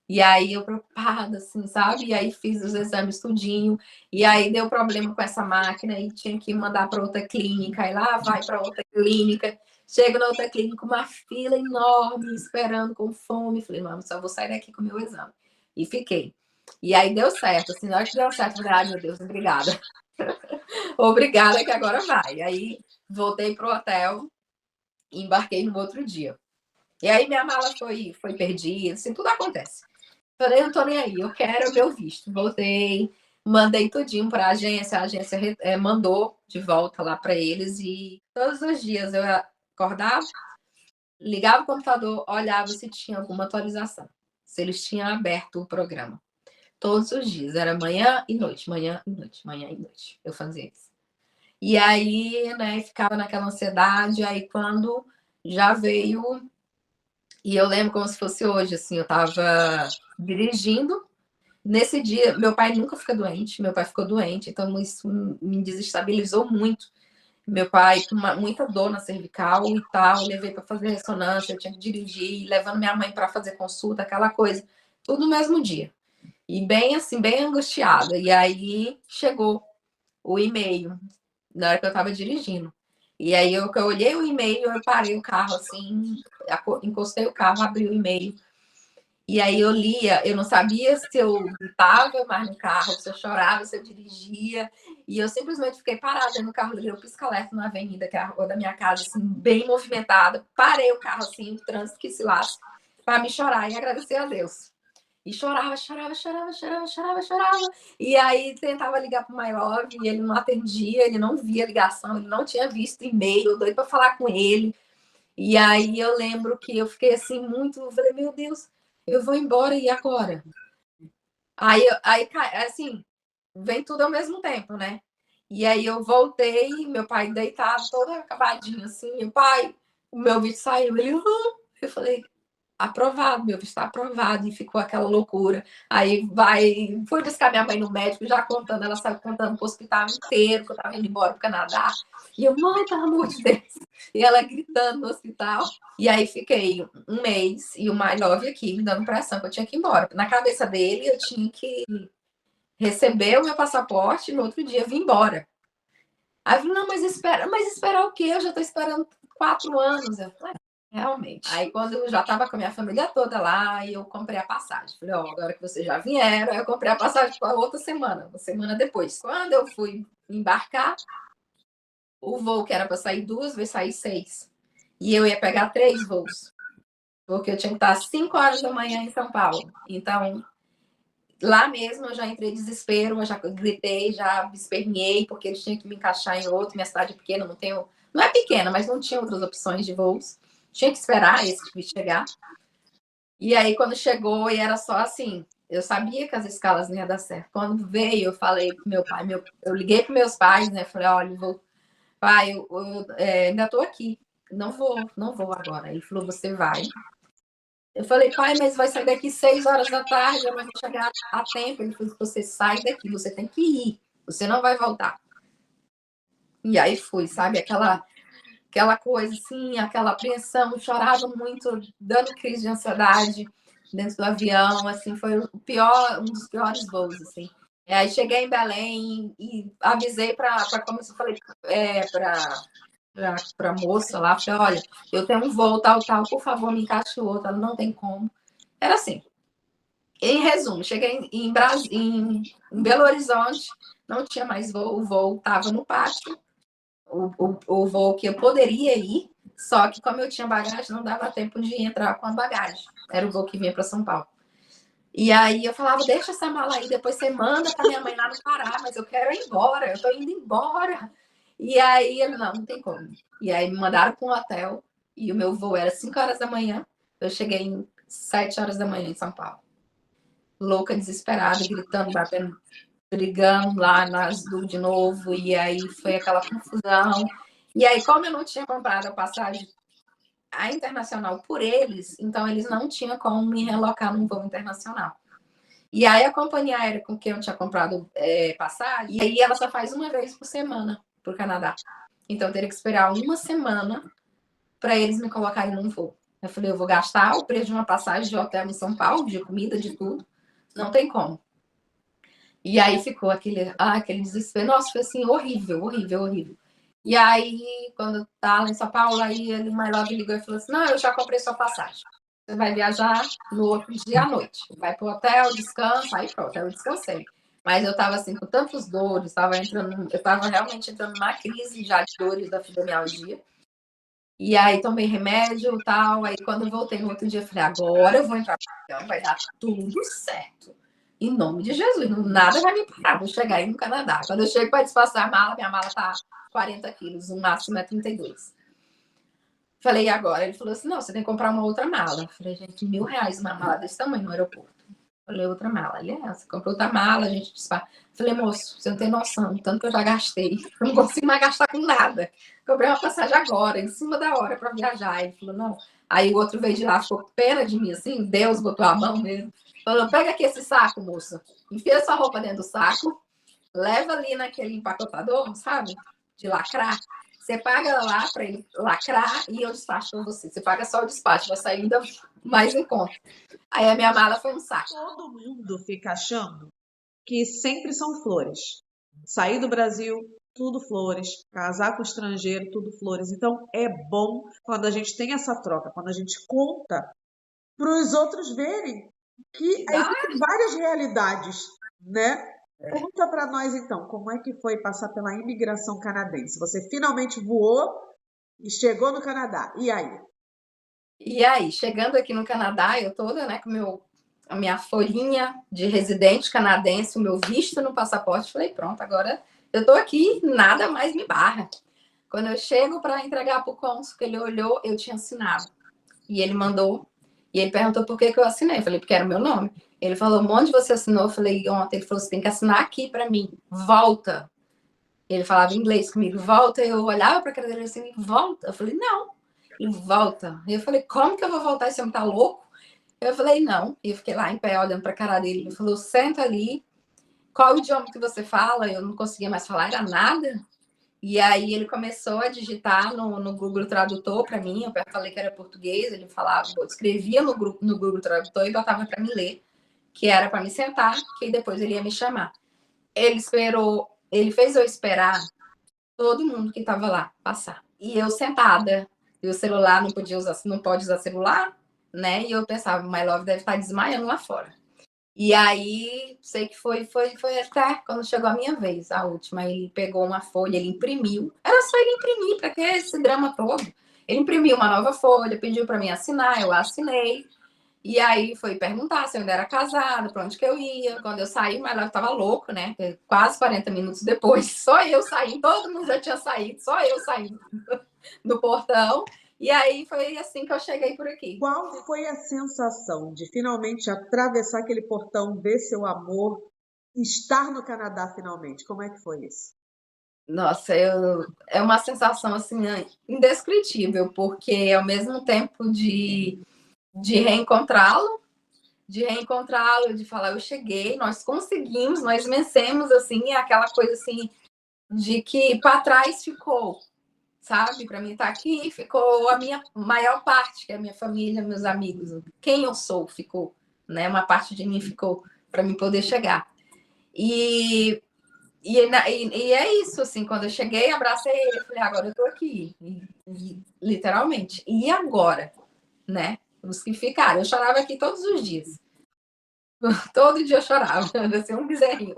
E aí eu preocupada, assim, sabe? E aí fiz os exames tudinho. E aí deu problema com essa máquina e tinha que mandar para outra clínica. E lá vai para outra clínica. Chego na outra clínica, uma fila enorme, esperando com fome. Falei, não, só vou sair daqui com o meu exame. E fiquei. E aí deu certo. Assim, na hora que deu certo, eu falei, ai, meu Deus, obrigada. Obrigada que agora vai. Aí voltei pro hotel e embarquei no outro dia. E aí minha mala foi perdida, assim, tudo acontece. Falei, não tô nem aí, eu quero o meu visto. Voltei, mandei tudinho para a agência mandou de volta lá para eles e todos os dias eu acordava, ligava o computador, olhava se tinha alguma atualização, se eles tinham aberto o programa. Todos os dias, era manhã e noite, manhã e noite, manhã e noite. Eu fazia isso. E aí, né, ficava naquela ansiedade, aí quando já veio. E eu lembro como se fosse hoje, assim, eu estava dirigindo. Nesse dia, meu pai nunca fica doente, meu pai ficou doente, então isso me desestabilizou muito. Meu pai com muita dor na cervical e tal, levei para fazer ressonância, eu tinha que dirigir, levando minha mãe para fazer consulta, aquela coisa, tudo no mesmo dia. E bem assim, bem angustiada. E aí chegou o e-mail na hora que eu estava dirigindo. E aí eu olhei o e-mail, eu parei o carro assim, encostei o carro, abri o e-mail. E aí eu lia, eu não sabia se eu gritava mais no carro, se eu chorava, se eu dirigia. E eu simplesmente fiquei parada no carro, liguei o pisca-alerta na avenida, que é a rua da minha casa, assim, bem movimentada. Parei o carro, assim, o trânsito que se lasca, para me chorar e agradecer a Deus. E chorava, chorava, chorava, chorava, chorava, chorava. E aí tentava ligar pro My Love e ele não atendia, ele não via ligação, ele não tinha visto e-mail, eu doido para falar com ele. E aí eu lembro que eu fiquei assim muito, eu falei, meu Deus, eu vou embora e agora? Aí assim, vem tudo ao mesmo tempo, né? E aí eu voltei, meu pai deitado, todo acabadinho assim, meu pai, o meu vídeo saiu, ele, eu falei, aprovado, meu visto está aprovado, e ficou aquela loucura. Aí fui buscar minha mãe no médico, já contando, ela saiu contando pro hospital inteiro que eu estava indo embora pro Canadá. E eu, mãe, pelo amor de Deus. E ela gritando no hospital. E aí fiquei um mês e o My Love aqui me dando pressão que eu tinha que ir embora. Na cabeça dele, eu tinha que receber o meu passaporte e no outro dia vir embora. Aí eu falei, não, mas esperar o quê? Eu já estou esperando 4 anos. Eu falei, realmente. Aí, quando eu já estava com a minha família toda lá, eu comprei a passagem. Falei, ó, agora que vocês já vieram, eu comprei a passagem para outra semana, uma semana depois. Quando eu fui embarcar, o voo que era para sair 2, vai sair 6. E eu ia pegar 3 voos, porque eu tinha que estar às 5 horas da manhã em São Paulo. Então, lá mesmo eu já entrei em desespero, eu já gritei, já me esperneei, porque eles tinham que me encaixar em outro. Minha cidade é pequena, não tenho. Não é pequena, mas não tinha outras opções de voos. Tinha que esperar esse chegar. E aí, quando chegou, e era só assim, eu sabia que as escalas não iam dar certo. Quando veio, eu falei pro meu pai, eu liguei para meus pais, né? Falei, olha, pai, eu ainda estou aqui, não vou agora. Ele falou, você vai. Eu falei, pai, mas vai sair daqui 6 horas da tarde, eu não vou chegar a tempo. Ele falou, você sai daqui, você tem que ir, você não vai voltar. E aí fui, sabe? Aquela coisa assim, aquela apreensão, chorava muito, dando crise de ansiedade dentro do avião, assim, foi o pior, um dos piores voos, assim. Aí cheguei em Belém e avisei para como eu falei, para a moça lá, falei, olha, eu tenho um voo tal, por favor, me encaixe o outro, ela não tem como. Era assim. Em resumo, cheguei em Belo Horizonte, não tinha mais voo, o voo estava no pátio, o voo que eu poderia ir, só que como eu tinha bagagem, não dava tempo de entrar com a bagagem. Era o voo que vinha para São Paulo. E aí eu falava, deixa essa mala aí, depois você manda para minha mãe lá no Pará, mas eu quero ir embora, eu tô indo embora. E aí ele, não tem como. E aí me mandaram para um hotel, e o meu voo era 5 horas da manhã, eu cheguei em 7 horas da manhã em São Paulo. Louca, desesperada, gritando, batendo, brigando lá de novo, e aí foi aquela confusão. E aí, como eu não tinha comprado a passagem a internacional por eles, então eles não tinham como me relocar num voo internacional. E aí a companhia aérea com quem eu tinha comprado passagem, e aí ela só faz uma vez por semana para o Canadá. Então eu teria que esperar uma semana para eles me colocarem num voo. Eu falei, eu vou gastar o preço de uma passagem de hotel em São Paulo, de comida, de tudo. Não tem como. E aí ficou aquele desespero. Nossa, foi assim, horrível, horrível, horrível. E aí, quando tá lá em São Paulo, aí ele, My Love ligou e falou assim, não, eu já comprei sua passagem. Você vai viajar no outro dia à noite. Vai pro hotel, descansa, aí pronto, eu descansei. Mas eu tava assim, com tantos dores, eu tava realmente entrando numa crise já de dores da fibromialgia. E aí tomei remédio e tal. Aí quando eu voltei no outro dia, eu falei, agora eu vou entrar no avião, vai dar tudo certo. Em nome de Jesus, nada vai me parar, vou chegar aí no Canadá. Quando eu chego para despassar a mala, minha mala tá 40 quilos, o máximo é 32. Falei, e agora? Ele falou assim, não, você tem que comprar uma outra mala. Eu falei, gente, R$1.000 uma mala desse tamanho no aeroporto. Falei, outra mala. Ele, você comprou outra mala, a gente dispara. Falei, moço, você não tem noção, tanto que eu já gastei. Eu não consigo mais gastar com nada. Comprei uma passagem agora, em cima da hora, para viajar. Ele falou, não. Aí o outro veio de lá, ficou com pena de mim, assim, Deus botou a mão mesmo. Falou, pega aqui esse saco, moça. Enfia sua roupa dentro do saco, leva ali naquele empacotador, sabe? De lacrar. Você paga lá para ele lacrar e eu despacho para você. Você paga só o despacho, vai sair ainda mais em conta. Aí a minha mala foi um saco. Todo mundo fica achando que sempre são flores. Sair do Brasil, tudo flores. Casar com estrangeiro, tudo flores. Então é bom quando a gente tem essa troca, quando a gente conta para os outros verem que existem várias realidades, né? Conta para nós então, como é que foi passar pela imigração canadense? Você finalmente voou e chegou no Canadá. E aí? E aí, chegando aqui no Canadá, eu toda, né, com a minha folhinha de residente canadense, o meu visto no passaporte, falei, pronto, agora eu tô aqui, nada mais me barra. Quando eu chego para entregar para o cônsul, que ele olhou, eu tinha assinado. E ele mandou, e ele perguntou por que eu assinei. Eu falei, porque era o meu nome. Ele falou, onde você assinou? Eu falei, ontem. Ele falou, você tem que assinar aqui para mim. Volta. Ele falava inglês comigo, volta. Eu olhava para a cara dele assim, volta. Eu falei, não. Ele volta. E eu falei, como que eu vou voltar? Esse homem tá louco? Eu falei, não. E eu fiquei lá em pé, olhando para a cara dele. Ele falou, senta ali. Qual o idioma que você fala? Eu não conseguia mais falar, era nada. E aí ele começou a digitar no Google Tradutor para mim. Eu falei que era português, ele falava, eu escrevia no Google Tradutor e botava para me ler, que era para me sentar, que depois ele ia me chamar. Ele esperou, ele fez eu esperar todo mundo que estava lá passar. E eu sentada, e o celular não podia usar, não pode usar celular, né? E eu pensava, my love deve estar desmaiando lá fora. E aí, sei que foi até quando chegou a minha vez, a última. Ele pegou uma folha, ele imprimiu. Era só ele imprimir, para que esse drama todo? Ele imprimiu uma nova folha, pediu para mim assinar, eu assinei. E aí foi perguntar se eu ainda era casada, para onde que eu ia. Quando eu saí, mas ela estava louco, né? Quase 40 minutos depois, só eu saindo, todo mundo já tinha saído, só eu saindo do portão. E aí foi assim que eu cheguei por aqui. Qual foi a sensação de finalmente atravessar aquele portão, ver seu amor, estar no Canadá finalmente? Como é que foi isso? Nossa, é uma sensação assim indescritível, porque ao mesmo tempo de reencontrá-lo, de falar, eu cheguei, nós conseguimos, nós vencemos, assim, aquela coisa assim de que para trás ficou, sabe? Para mim estar aqui ficou a minha maior parte, que é a minha família, meus amigos, quem eu sou ficou, né? Uma parte de mim ficou para mim poder chegar. E é isso, assim, quando eu cheguei, abracei ele, falei, agora eu tô aqui, literalmente. E agora, né? Os que ficaram, eu chorava aqui todos os dias. Todo dia eu chorava, assim, um bezerrinho.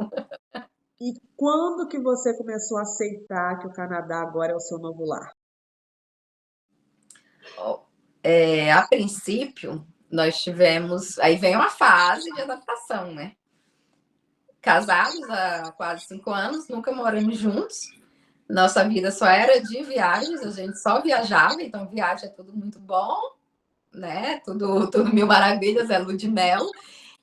E quando que você começou a aceitar que o Canadá agora é o seu novo lar? A princípio, nós tivemos. Aí vem uma fase de adaptação, né? Casados há quase 5 anos, nunca moramos juntos. Nossa vida só era de viagens, a gente só viajava, então viagem é tudo muito bom, né? Tudo mil maravilhas, é lua de mel.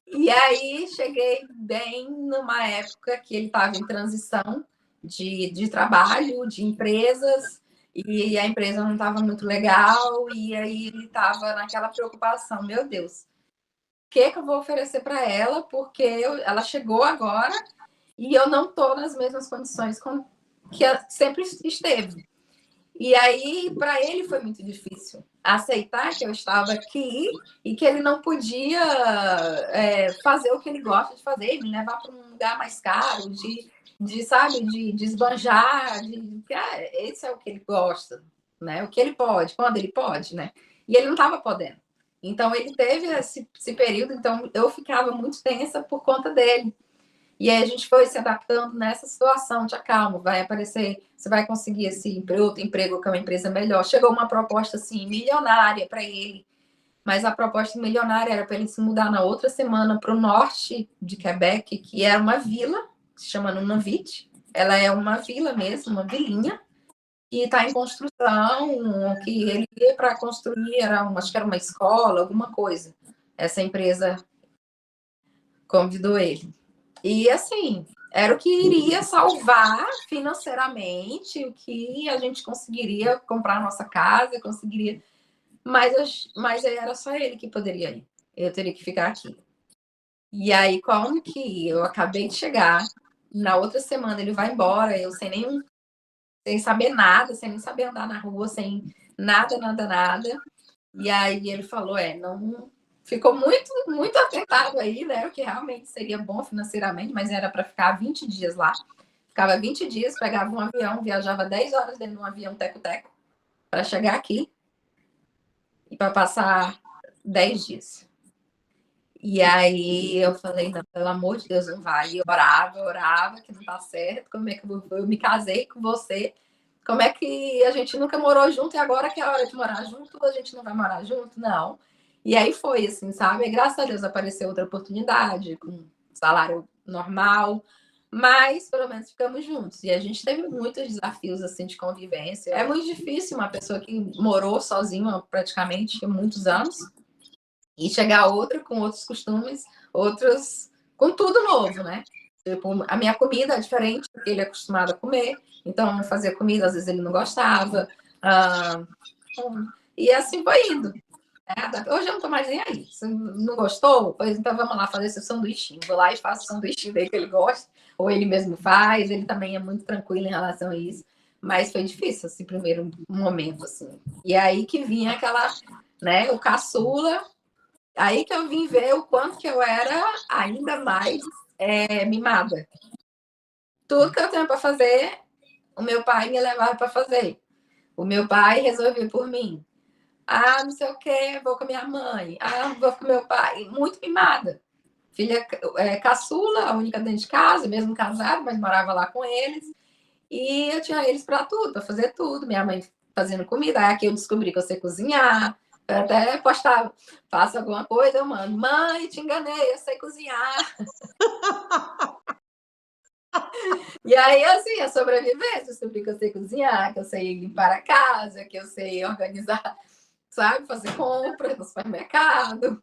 E aí cheguei bem numa época que ele estava em transição de trabalho, de empresas, e a empresa não estava muito legal, e aí ele estava naquela preocupação, meu Deus, o que eu vou oferecer para ela, porque ela chegou agora e eu não estou nas mesmas condições que sempre esteve. E aí, para ele foi muito difícil aceitar que eu estava aqui e que ele não podia fazer o que ele gosta de fazer, me levar para um lugar mais caro, sabe, de esbanjar, esse é o que ele gosta, né? O que ele pode, quando ele pode, né? E ele não estava podendo. Então, ele teve esse período, então eu ficava muito tensa por conta dele. E aí a gente foi se adaptando nessa situação, te acalma, vai aparecer, você vai conseguir esse outro emprego que é uma empresa melhor. Chegou uma proposta assim milionária para ele, mas a proposta milionária era para ele se mudar na outra semana para o norte de Quebec, que era uma vila, se chama Nunavut. Ela é uma vila mesmo, uma vilinha, que está em construção, que ele ia para construir, acho que era uma escola, alguma coisa. Essa empresa convidou ele. E assim, era o que iria salvar financeiramente, o que a gente conseguiria comprar a nossa casa, conseguiria. Mas aí era só ele que poderia ir. Eu teria que ficar aqui. E aí, como que eu acabei de chegar, na outra semana ele vai embora, eu sem saber nada, sem nem saber andar na rua, sem nada, nada, nada. E aí ele falou, não ficou muito, muito atentado aí, né? O que realmente seria bom financeiramente, mas era para ficar 20 dias lá. Ficava 20 dias, pegava um avião, viajava 10 horas dentro de um avião teco-teco para chegar aqui e para passar 10 dias. E aí eu falei, não, pelo amor de Deus, não vai. E eu orava, que não tá certo. Como é que eu me casei com você? Como é que a gente nunca morou junto e agora que é a hora de morar junto, a gente não vai morar junto? Não. E aí foi assim, sabe? E graças a Deus apareceu outra oportunidade, com salário normal, mas pelo menos ficamos juntos. E a gente teve muitos desafios assim de convivência. É muito difícil uma pessoa que morou sozinha praticamente muitos anos e chegar outra com outros costumes, outros com tudo novo, né? Tipo, a minha comida é diferente do que ele é acostumado a comer, então eu fazia comida, às vezes ele não gostava. Ah, e assim foi indo. Hoje eu não tô mais nem aí. Se não gostou, pois então vamos lá fazer esse sanduíche. Vou lá e faço o sanduíche dele que ele gosta, ou ele mesmo faz. Ele também é muito tranquilo em relação a isso. Mas foi difícil esse primeiro momento, assim. E aí que vinha aquela, né, o caçula. Aí que eu vim ver o quanto que eu era ainda mais mimada. Tudo que eu tenho para fazer, o meu pai me levava para fazer. O meu pai resolveu por mim. Não sei o que, vou com a minha mãe. Vou com meu pai. Muito mimada. Filha caçula, a única dentro de casa, mesmo casada, mas morava lá com eles. E eu tinha eles para tudo, para fazer tudo. Minha mãe fazendo comida. Aí aqui eu descobri que eu sei cozinhar. Eu até postava, faço alguma coisa, eu mando. Mãe, te enganei, eu sei cozinhar. E aí, assim, a sobrevivência, descobri que eu sei cozinhar, que eu sei limpar a casa, que eu sei organizar, sabe, fazer compras no supermercado.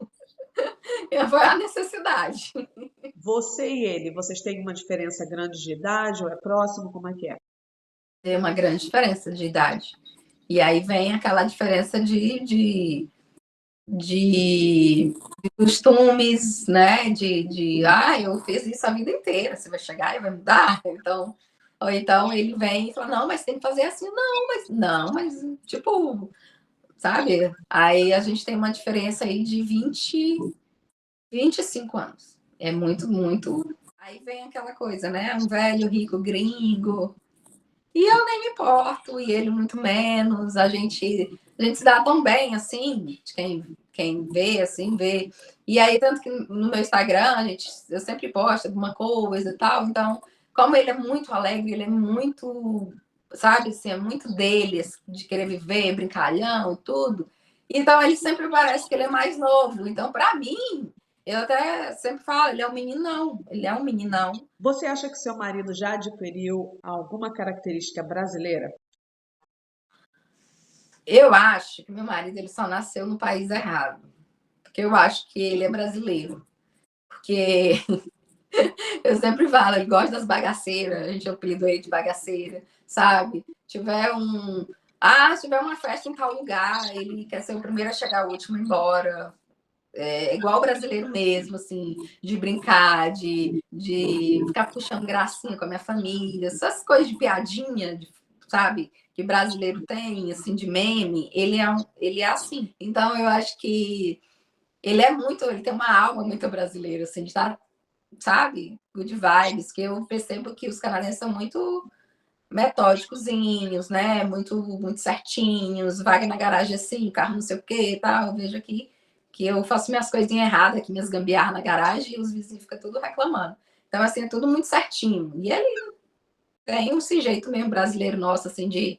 E foi a necessidade. Você e ele, vocês têm uma diferença grande de idade ou é próximo? Como é que é? Tem uma grande diferença de idade. E aí vem aquela diferença de costumes, né? Eu fiz isso a vida inteira, você vai chegar e vai mudar. Então, ou então ele vem e fala, não, mas tem que fazer assim, não, mas tipo, sabe? Aí a gente tem uma diferença aí de 25 anos. É muito, muito. Aí vem aquela coisa, né? Um velho rico gringo. E eu nem me importo, e ele muito menos. A gente se dá tão bem, assim, de quem vê, assim, vê. E aí, tanto que no meu Instagram, eu sempre posto alguma coisa e tal. Então, como ele é muito alegre, ele é muito, sabe, assim, é muito dele, assim, de querer viver, brincalhão, tudo. Então, ele sempre parece que ele é mais novo. Então, para mim, eu até sempre falo, ele é um meninão, ele é um meninão. Você acha que seu marido já adquiriu alguma característica brasileira? Eu acho que meu marido ele só nasceu no país errado. Porque eu acho que ele é brasileiro. Porque eu sempre falo, ele gosta das bagaceiras, a gente apelidou ele de bagaceira, sabe? Se tiver uma festa em tal lugar, ele quer ser o primeiro a chegar, o último a ir embora. É igual o brasileiro mesmo, assim, de brincar, de ficar puxando gracinha com a minha família, essas coisas de piadinha, sabe? Que brasileiro tem, assim, de meme, ele é assim. Então, eu acho que ele tem uma alma muito brasileira, assim, de estar, sabe? Good vibes, que eu percebo que os canadenses são muito metódicozinhos, né? Muito, muito certinhos, vaga na garagem assim, carro não sei o que e tal. Eu vejo aqui que eu faço minhas coisinhas erradas, aqui minhas gambiarras na garagem e os vizinhos ficam tudo reclamando. Então, assim, é tudo muito certinho. E ele tem esse jeito mesmo brasileiro nosso, assim, de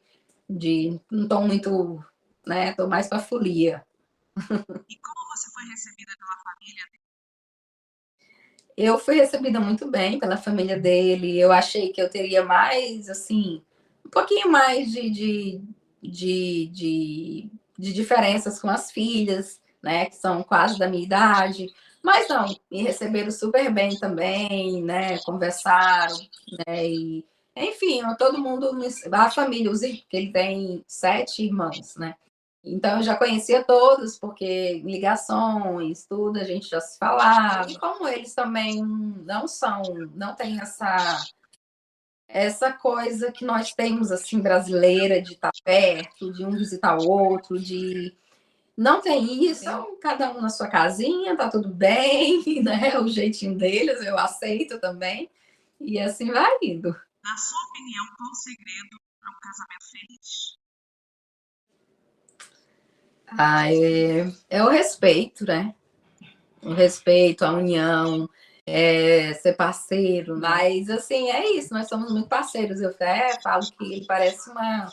não tô muito, né? Tô mais pra folia. E como você foi recebida pela família? Eu fui recebida muito bem pela família dele. Eu achei que eu teria mais, assim, um pouquinho mais de diferenças com as filhas, né? Que são quase da minha idade. Mas não, me receberam super bem também, né? Conversaram, né? E, enfim, todo mundo, a família, porque ele tem 7 irmãos, né? Então eu já conhecia todos, porque ligações, tudo, a gente já se falava. E como eles também não tem essa coisa que nós temos assim brasileira de estar perto, de um visitar o outro, de não tem isso, então, cada um na sua casinha, tá tudo bem, né? O jeitinho deles, eu aceito também. E assim vai indo. Na sua opinião, qual o segredo para um casamento feliz? É o respeito, né? O respeito, a união, ser parceiro. Mas, assim, é isso, nós somos muito parceiros. Eu até falo que ele parece uma.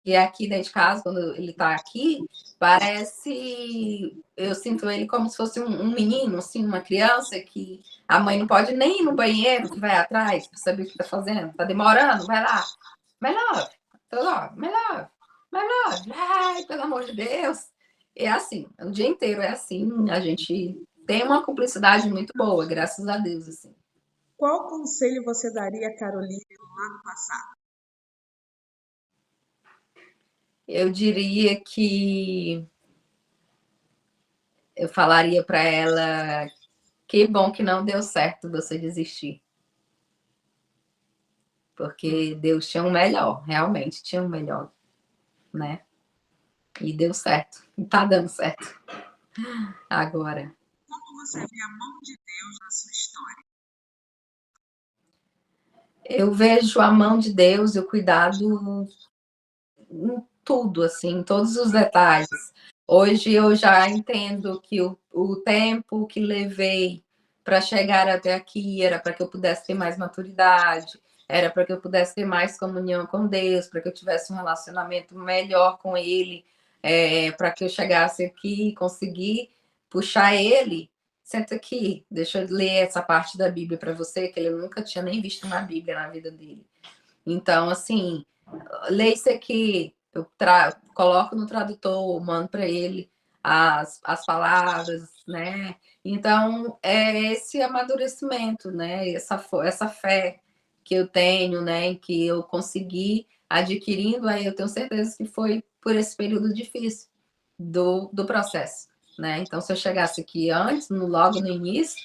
E aqui dentro de casa, quando ele tá aqui, parece. Eu sinto ele como se fosse um menino, assim, uma criança que a mãe não pode nem ir no banheiro, que vai atrás para saber o que tá fazendo. Tá demorando, vai lá. My love, my love, my love. Ai, pelo amor de Deus. É assim, o dia inteiro é assim. A gente tem uma cumplicidade muito boa, graças a Deus, assim. Qual conselho você daria a Caroline no ano passado? Eu diria que eu falaria para ela que bom que não deu certo você desistir. Porque Deus tinha um melhor, realmente tinha um melhor, né? E deu certo. E tá dando certo. Agora. Como você vê a mão de Deus na sua história? Eu vejo a mão de Deus e o cuidado em tudo, assim, em todos os detalhes. Hoje eu já entendo que o tempo que levei para chegar até aqui era para que eu pudesse ter mais maturidade, era para que eu pudesse ter mais comunhão com Deus, para que eu tivesse um relacionamento melhor com Ele, para que eu chegasse aqui e conseguir puxar Ele. Senta aqui, deixa eu ler essa parte da Bíblia para você, que ele nunca tinha nem visto uma Bíblia na vida dele. Então, assim, lê isso aqui, eu coloco no tradutor, mando para ele as palavras, né? Então, é esse amadurecimento, né? Essa fé que eu tenho, né? Que eu consegui adquirindo, aí eu tenho certeza que foi por esse período difícil do processo, né? Então, se eu chegasse aqui antes, logo no início,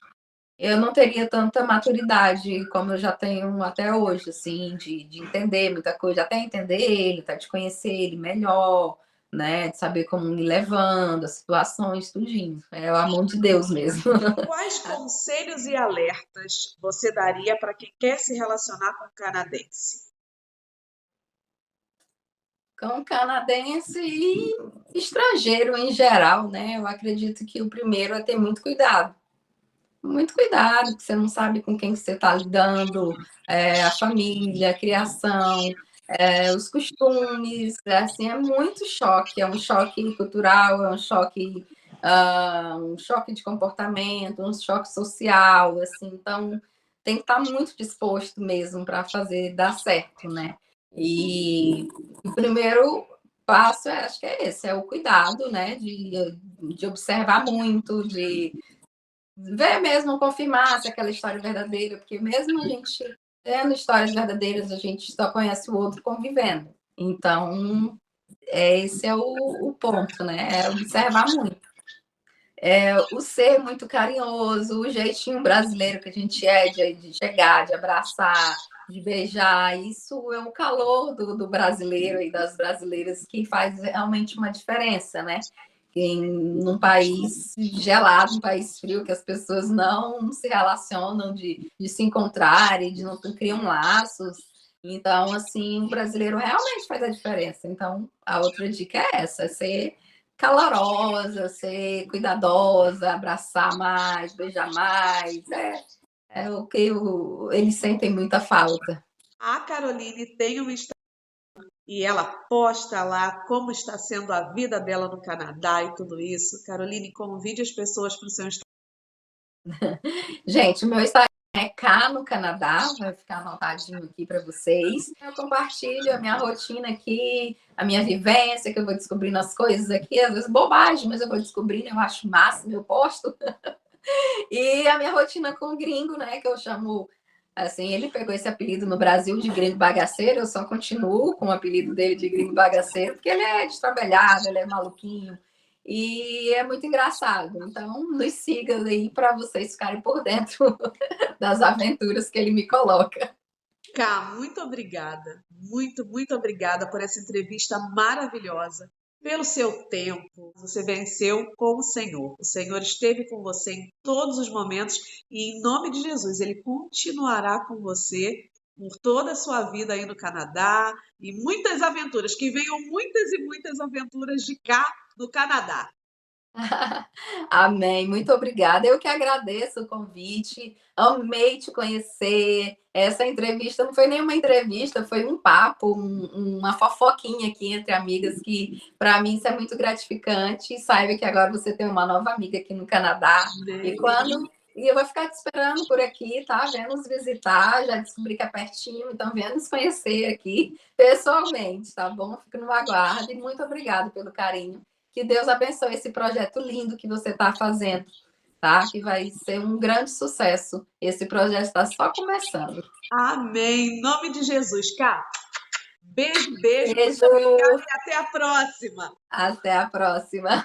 eu não teria tanta maturidade como eu já tenho até hoje, assim, de entender muita coisa, até entender ele, até de conhecer ele melhor, né? De saber como me levando, as situações, tudinho. É a mão de Deus mesmo. Quais conselhos e alertas você daria para quem quer se relacionar com um canadense? Com canadense e estrangeiro em geral, né? Eu acredito que o primeiro é ter muito cuidado. Muito cuidado, que você não sabe com quem você está lidando, a família, a criação, os costumes, assim, é muito choque, é um choque cultural, é um choque de comportamento, um choque social, assim, então tem que estar muito disposto mesmo para fazer dar certo, né? E o primeiro passo, acho que é esse, é o cuidado, né? De observar muito, de ver mesmo, confirmar se aquela história é verdadeira, porque mesmo a gente tendo histórias verdadeiras, a gente só conhece o outro convivendo. Então, esse é o ponto, né? É observar muito. O ser muito carinhoso, o jeitinho brasileiro que a gente é de chegar, de abraçar, de beijar, isso é o calor do brasileiro e das brasileiras que faz realmente uma diferença, né? Num país gelado, um país frio, que as pessoas não se relacionam de se encontrarem, de não criam laços. Então, assim, o brasileiro realmente faz a diferença. Então, a outra dica é essa, é ser calorosa, ser cuidadosa, abraçar mais, beijar mais. É o que eles sentem muita falta. A Caroline tem uma Instagram e ela posta lá como está sendo a vida dela no Canadá e tudo isso. Caroline, convide as pessoas para o seu Instagram. Gente, o meu Instagram é K no Canadá, vai ficar anotadinho aqui para vocês. Eu compartilho a minha rotina aqui, a minha vivência, que eu vou descobrindo as coisas aqui, às vezes bobagem, mas eu vou descobrindo, eu acho máximo, eu posto. E a minha rotina com o gringo, né, que eu chamo, assim, ele pegou esse apelido no Brasil de gringo bagaceiro, eu só continuo com o apelido dele de gringo bagaceiro, porque ele é destrabalhado, ele é maluquinho, e é muito engraçado. Então, nos sigam aí para vocês ficarem por dentro das aventuras que ele me coloca. Cá, muito obrigada, muito obrigada por essa entrevista maravilhosa, pelo seu tempo. Você venceu com o Senhor. O Senhor esteve com você em todos os momentos e, em nome de Jesus, Ele continuará com você por toda a sua vida aí no Canadá e muitas aventuras, que venham muitas e muitas aventuras de cá do Canadá. Amém, muito obrigada. Eu que agradeço o convite, amei te conhecer. Essa entrevista não foi nenhuma entrevista, foi um papo, uma fofoquinha aqui entre amigas, que para mim isso é muito gratificante. E saiba que agora você tem uma nova amiga aqui no Canadá. E quando. E eu vou ficar te esperando por aqui, tá? Vem nos visitar, já descobri que é pertinho, então venha nos conhecer aqui pessoalmente, tá bom? Fico no aguardo e muito obrigada pelo carinho. Que Deus abençoe esse projeto lindo que você está fazendo, tá? Que vai ser um grande sucesso. Esse projeto está só começando. Amém. Em nome de Jesus, Cá. Beijo, muito Beijo. obrigada e até a próxima. Até a próxima.